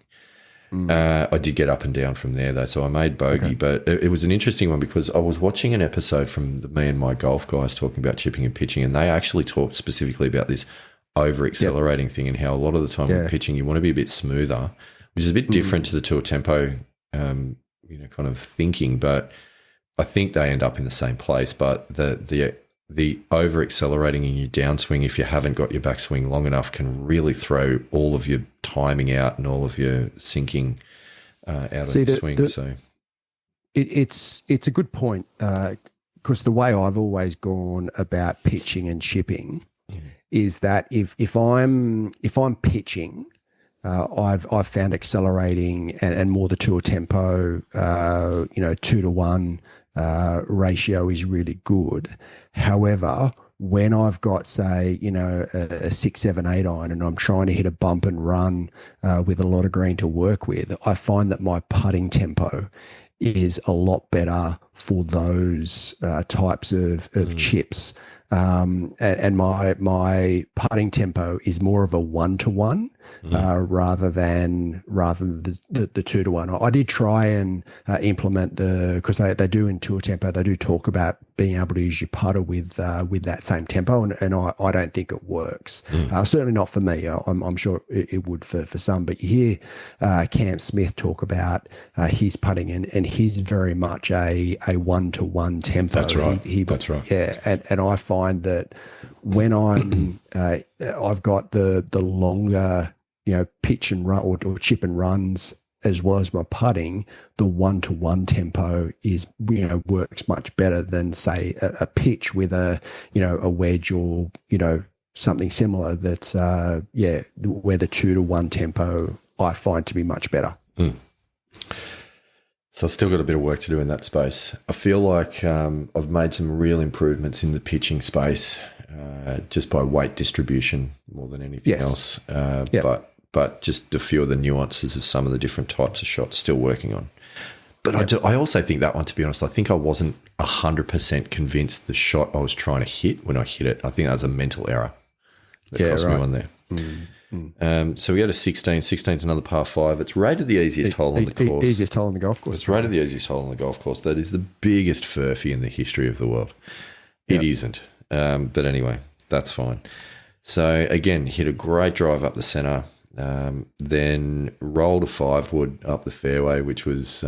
I did get up and down from there though, so I made bogey, but it was an interesting one because I was watching an episode from me and my golf guys talking about chipping and pitching, and they actually talked specifically about this over accelerating thing and how a lot of the time with pitching you want to be a bit smoother, which is a bit different to the tour tempo kind of thinking, but I think they end up in the same place. But the over accelerating in your downswing, if you haven't got your backswing long enough, can really throw all of your timing out and all of your sinking out of your swing. It's a good point because the way I've always gone about pitching and chipping is that if I'm pitching, I've found accelerating and more the tour tempo, 2-to-1 ratio is really good. However, when I've got, say, a 6, 7, 8 iron and I'm trying to hit a bump and run with a lot of green to work with, I find that my putting tempo is a lot better for those types of chips. And my putting tempo is more of a 1-to-1 rather than the 2-to-1. I did try and implement because they do in tour tempo, they do talk about being able to use your putter with that same tempo, and I don't think it works. Certainly not for me. I'm sure it would for some. But you hear Cam Smith talk about his putting, and he's very much a 1-to-1 tempo. That's right. That's right. Yeah, and I find that when I've got the longer pitch and run or chip and runs as well as my putting, the 1-to-1 tempo is works much better than, say, a pitch with a wedge or something similar. That's where the 2-to-1 tempo I find to be much better. So I've still got a bit of work to do in that space. I feel like I've made some real improvements in the pitching space just by weight distribution more than anything else. But just a few of the nuances of some of the different types of shots still working on. But I also think that one, to be honest, I think I wasn't 100% convinced the shot I was trying to hit when I hit it. I think that was a mental error that cost me one there. So we go to 16. 16 is another par 5. It's rated the easiest hole on the course. Easiest hole on the golf course. It's rated the easiest hole on the golf course. That is the biggest furphy in the history of the world. It isn't. But anyway, that's fine. So again, hit a great drive up the centre. Then rolled a 5-wood up the fairway, which was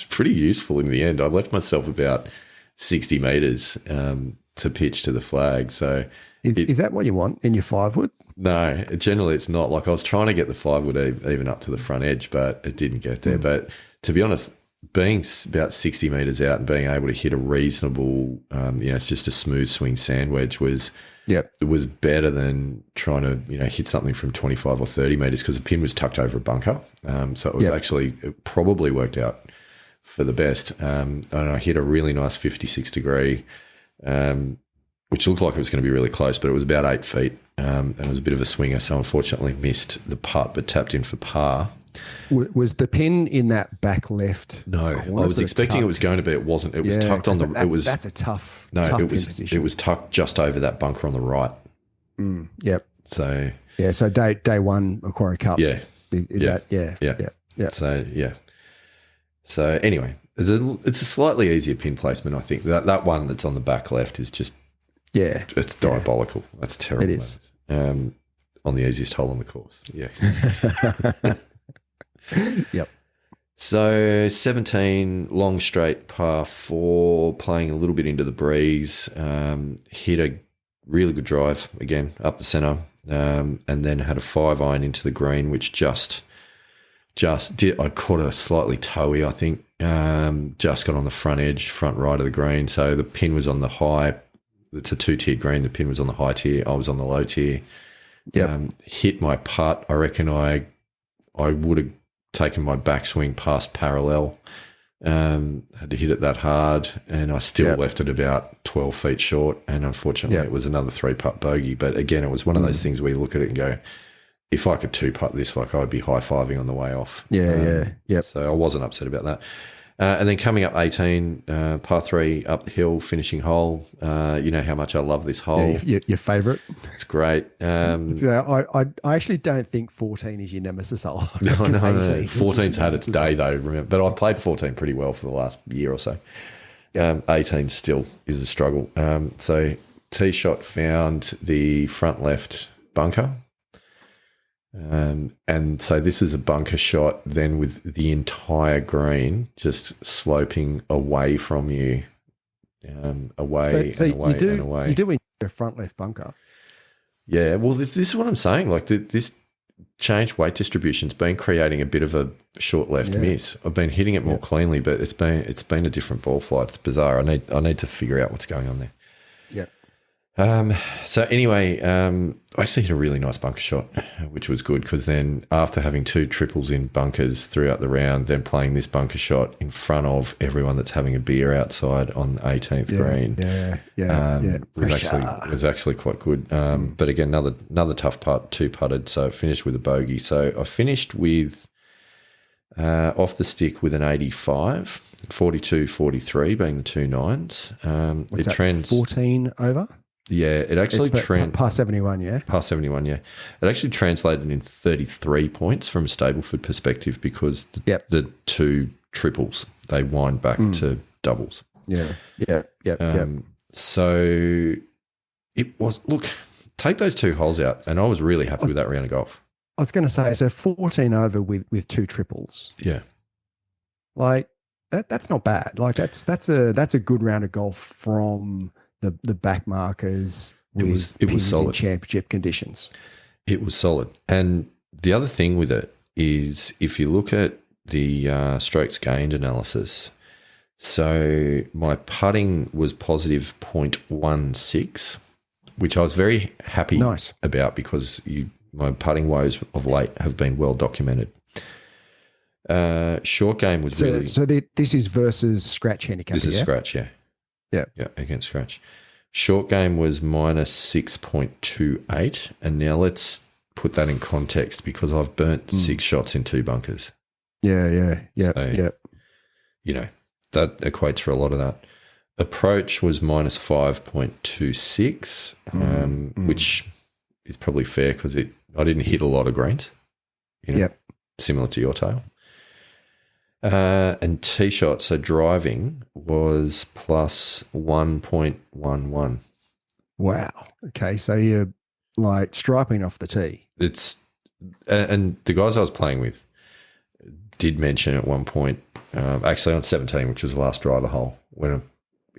pretty useful in the end. I left myself about 60 metres to pitch to the flag. So is that what you want in your 5-wood? No, generally it's not. Like I was trying to get the 5-wood even up to the front edge, but it didn't get there. But to be honest, being about 60 metres out and being able to hit a reasonable, it's just a smooth swing sand wedge was better than trying to, hit something from 25 or 30 metres because the pin was tucked over a bunker. So it was it probably worked out for the best. And I hit a really nice 56 degree, which looked like it was going to be really close, but it was about 8 feet. And it was a bit of a swinger, so unfortunately missed the putt, but tapped in for par. Was the pin in that back left? No, I was expecting it was going to be. It wasn't. It was tucked on the. That's a tough pin position. It was tucked just over that bunker on the right. Yep. So So day one Macquarie Cup. Yeah. Yeah. So anyway, it's a slightly easier pin placement. I think that one that's on the back left is just it's diabolical. That's terrible. It is. On the easiest hole on the course. Yeah. Yep. So 17, long straight par 4, playing a little bit into the breeze, hit a really good drive again up the centre, and then had a 5-iron into the green, which just did. I caught a slightly toey, I think, just got on the front edge, front right of the green. So the pin was on the high. It's a 2-tiered green. The pin was on the high tier. I was on the low tier. Hit my putt. I reckon I would have taken my backswing past parallel. Had to hit it that hard, and I still left it about 12 feet short. And unfortunately, it was another 3-putt bogey. But again, it was one of those things where you look at it and go, if I could 2-putt this, like I'd be high-fiving on the way off. So I wasn't upset about that. And then coming up 18, par 3 up the hill, finishing hole. You know how much I love this hole. Your favourite? It's great. I actually don't think 14 is your nemesis hole. No. 14's had its day though, remember. But I played 14 pretty well for the last year or so. 18 still is a struggle. So tee shot found the front left bunker. And so this is a bunker shot then with the entire green just sloping away from you, away. You do in your front left bunker. Yeah, well, this is what I'm saying. Like this changed weight distribution's been creating a bit of a short left miss. I've been hitting it more cleanly, but it's been a different ball flight. It's bizarre. I need to figure out what's going on there. Yeah. So anyway, I actually hit a really nice bunker shot, which was good because then after having 2 triples in bunkers throughout the round, then playing this bunker shot in front of everyone that's having a beer outside on the 18th green, was actually quite good. But again, another tough putt, 2-putted, so it finished with a bogey. So I finished with off the stick with an 85, 42, 43 being the 2 nines. What's that, 14 over? Yeah, it actually past 71, yeah? Past 71, yeah. It actually translated in 33 points from a Stableford perspective because the 2 triples, they wind back to doubles. Yeah. So it was, look, take those 2 holes out, and I was really happy with that round of golf. I was going to say, so 14 over with 2 triples. Yeah. Like, that's not bad. Like, that's a good round of golf from the back markers with it was solid. In championship conditions. It was solid. And the other thing with it is if you look at the strokes gained analysis, so my putting was positive 0.16, which I was very happy about because my putting woes of late have been well documented. Short game was really... So this is versus scratch handicap. This is scratch, yeah. Yeah, against scratch. Short game was minus 6.28, and now let's put that in context because I've burnt 6 shots in 2 bunkers. Yeah. You know, that equates for a lot of that. Approach was minus 5.26, which is probably fair because I didn't hit a lot of greens. Similar to your tail. And tee shot, so driving was plus 1.11. Wow. Okay, so you're like striping off the tee. And the guys I was playing with did mention at one point, actually on 17, which was the last driver hole, when I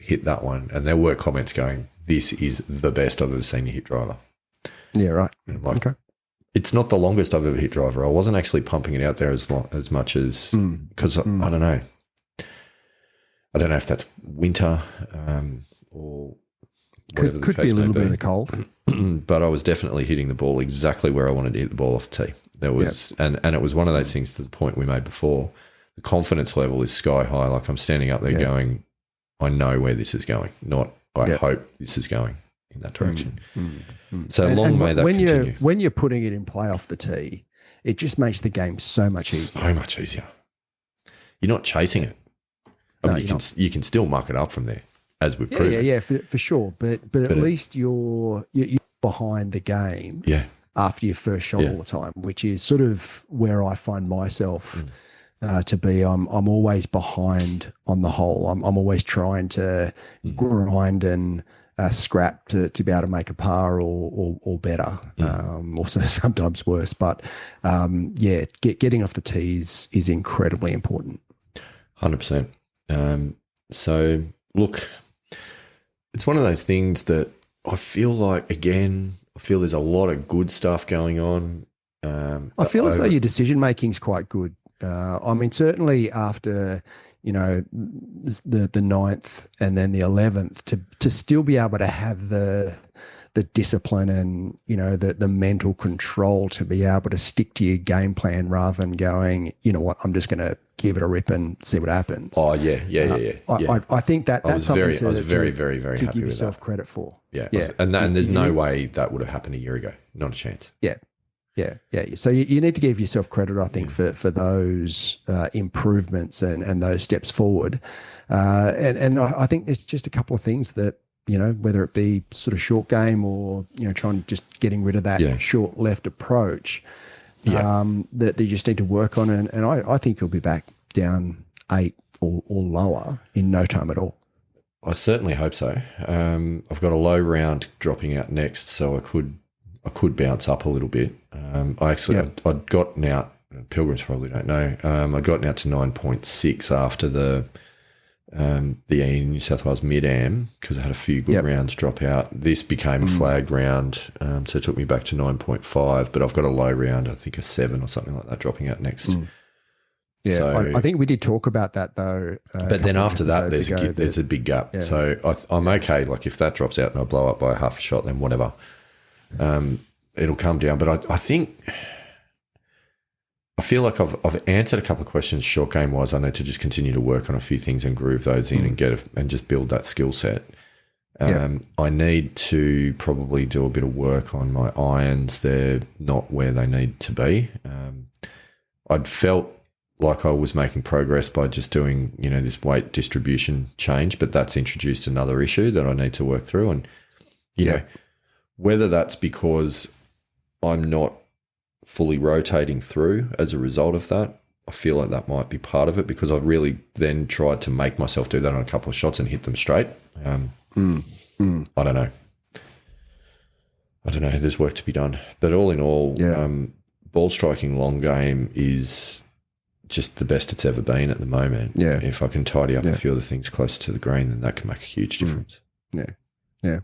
hit that one, and there were comments going, "This is the best I've ever seen you hit driver." Yeah, right. And I'm like, okay. It's not the longest I've ever hit driver. I wasn't actually pumping it out there as much as because I don't know. I don't know if that's winter or whatever could be a little bit of the cold. But I was definitely hitting the ball exactly where I wanted to hit the ball off the tee. There was and it was one of those things to the point we made before. The confidence level is sky high. Like I'm standing up there going, I know where this is going, not I hope this is going in that direction. So long may that continue. When you're putting it in play off the tee, it just makes the game so much easier. So much easier. You're not chasing it. I mean, you can still muck it up from there, as we've proven. Yeah, for sure. But at least you're behind the game after your first shot all the time, which is sort of where I find myself to be. I'm always behind on the hole. I'm always trying to grind and scrap to be able to make a par or better, also sometimes worse. But getting off the tee is incredibly important. 100%. So look, it's one of those things that I feel like, again, there's a lot of good stuff going on. I feel as though your decision making is quite good. I mean, certainly after the 9th and then the 11th, to still be able to have the discipline and the mental control to be able to stick to your game plan rather than going, you know what, I'm just going to give it a rip and see what happens. Oh yeah. I think that's something I was very happy to give with yourself that. Credit for. Yeah. And there's no way that would have happened a year ago. Not a chance. Yeah. So you need to give yourself credit, I think, for those improvements and those steps forward. And I think there's just a couple of things that, whether it be sort of short game or, trying to just getting rid of that short left approach, that you just need to work on. And I think you'll be back down 8 or lower in no time at all. I certainly hope so. I've got a low round dropping out next, so I could bounce up a little bit. I'd gotten out, Pilgrims probably don't know, I'd gotten out to 9.6 after the the New South Wales Mid-Am because I had a few good rounds drop out. This became a flagged round, so it took me back to 9.5, but I've got a low round, I think a 7 or something like that, dropping out next. Yeah, so, I think we did talk about that though. But then after that, there's a big gap. Yeah. So I'm okay. Like if that drops out and I blow up by half a shot, then whatever. It'll come down. But I think I feel like I've answered a couple of questions short game wise. I need to just continue to work on a few things and groove those in and just build that skill set. I need to probably do a bit of work on my irons. They're not where they need to be. I'd felt like I was making progress by just doing, this weight distribution change, but that's introduced another issue that I need to work through. And, whether that's because I'm not fully rotating through as a result of that, I feel like that might be part of it because I've really then tried to make myself do that on a couple of shots and hit them straight. I don't know. There's work to be done. But all in all, ball striking long game is just the best it's ever been at the moment. Yeah. If I can tidy up a few other things closer to the green, then that can make a huge difference. Yeah.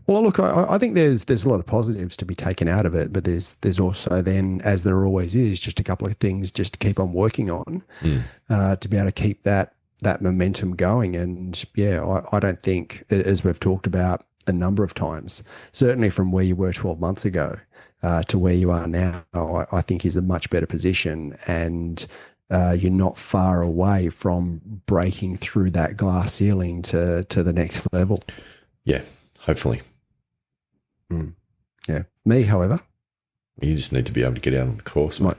Well, look, I think there's a lot of positives to be taken out of it, but there's also then, as there always is, just a couple of things just to keep on working on to be able to keep that momentum going. And I don't think, as we've talked about a number of times, certainly from where you were 12 months ago to where you are now, I think is a much better position. And you're not far away from breaking through that glass ceiling to the next level. Yeah, hopefully. Yeah. Me, however, you just need to be able to get out on the course. Might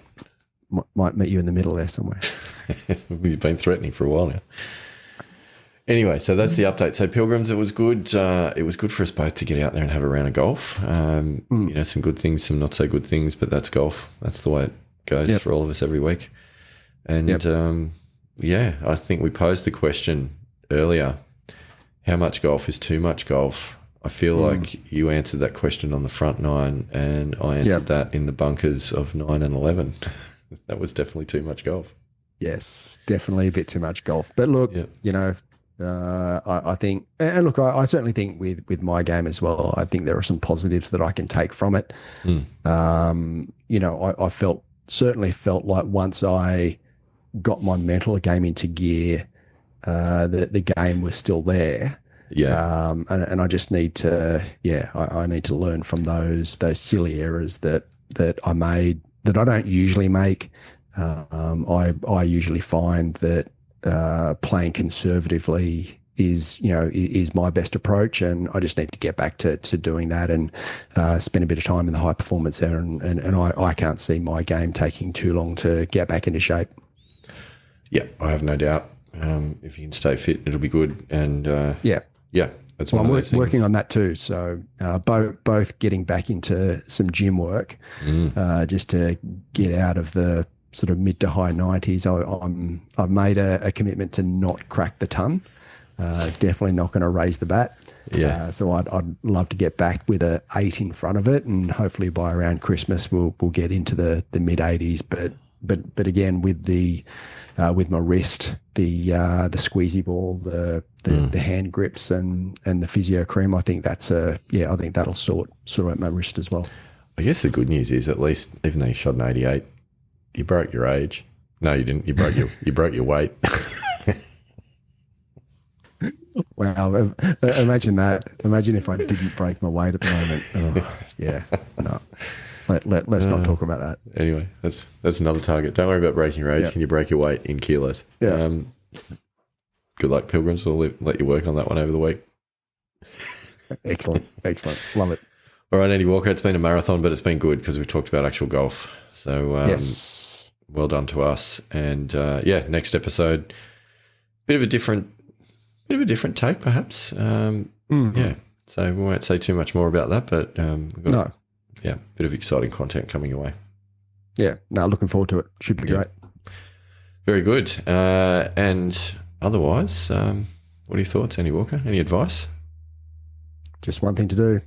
meet you in the middle there somewhere. You've been threatening for a while now. Anyway, so that's the update. So Pilgrims, it was good. It was good for us both to get out there and have a round of golf. Some good things, some not so good things, but that's golf. That's the way it goes for all of us every week. And I think we posed the question earlier: how much golf is too much golf? I feel like you answered that question on the front nine, and I answered that in the bunkers of 9 and 11. That was definitely too much golf. Yes, definitely a bit too much golf. But look, I think, and look, I certainly think with my game as well, I think there are some positives that I can take from it. I certainly felt like once I got my mental game into gear, the game was still there. And I just need to, I need to learn from those silly errors that I made that I don't usually make. I usually find that playing conservatively is my best approach, and I just need to get back to doing that and spend a bit of time in the high performance area. And I can't see my game taking too long to get back into shape. Yeah, I have no doubt. If you can stay fit, it'll be good. And that's I'm working on that too. So both getting back into some gym work, just to get out of the sort of mid to high 90s. I've made a commitment to not crack the ton. Definitely not going to raise the bat. So I'd love to get back with a 8 in front of it, and hopefully by around Christmas we'll get into the mid 80s. But again, with my wrist, the squeezy ball, the hand grips and the physio cream, I think I think that'll sort out my wrist as well. I guess the good news is, at least, even though you shot an 88, you broke your age. No, you didn't. You broke your weight. Wow, imagine that. Imagine if I didn't break my weight at the moment. No. Let's not talk about that. Anyway, that's another target. Don't worry about breaking your age. Can you break your weight in kilos? Yeah. Good luck, Pilgrims. I'll let you work on that one over the week. Excellent. Love it. All right, Andy Walker, it's been a marathon, but it's been good because we've talked about actual golf. So yes, well done to us. And next episode, bit of a different take, perhaps. Yeah. So we won't say too much more about that, but we've got bit of exciting content coming your way. Yeah. No, looking forward to it. Should be great. Very good. And otherwise, what are your thoughts, Andy Walker? Any advice? Just one thing to do.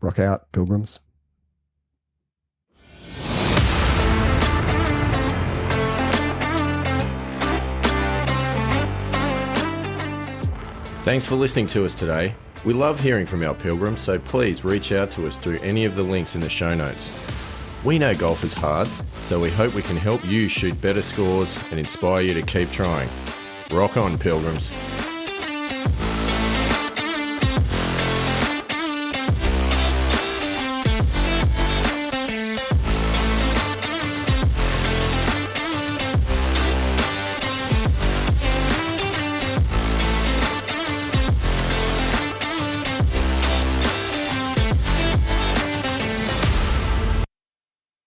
Rock out, Pilgrims. Thanks for listening to us today. We love hearing from our pilgrims, so please reach out to us through any of the links in the show notes. We know golf is hard, so we hope we can help you shoot better scores and inspire you to keep trying. Rock on, pilgrims.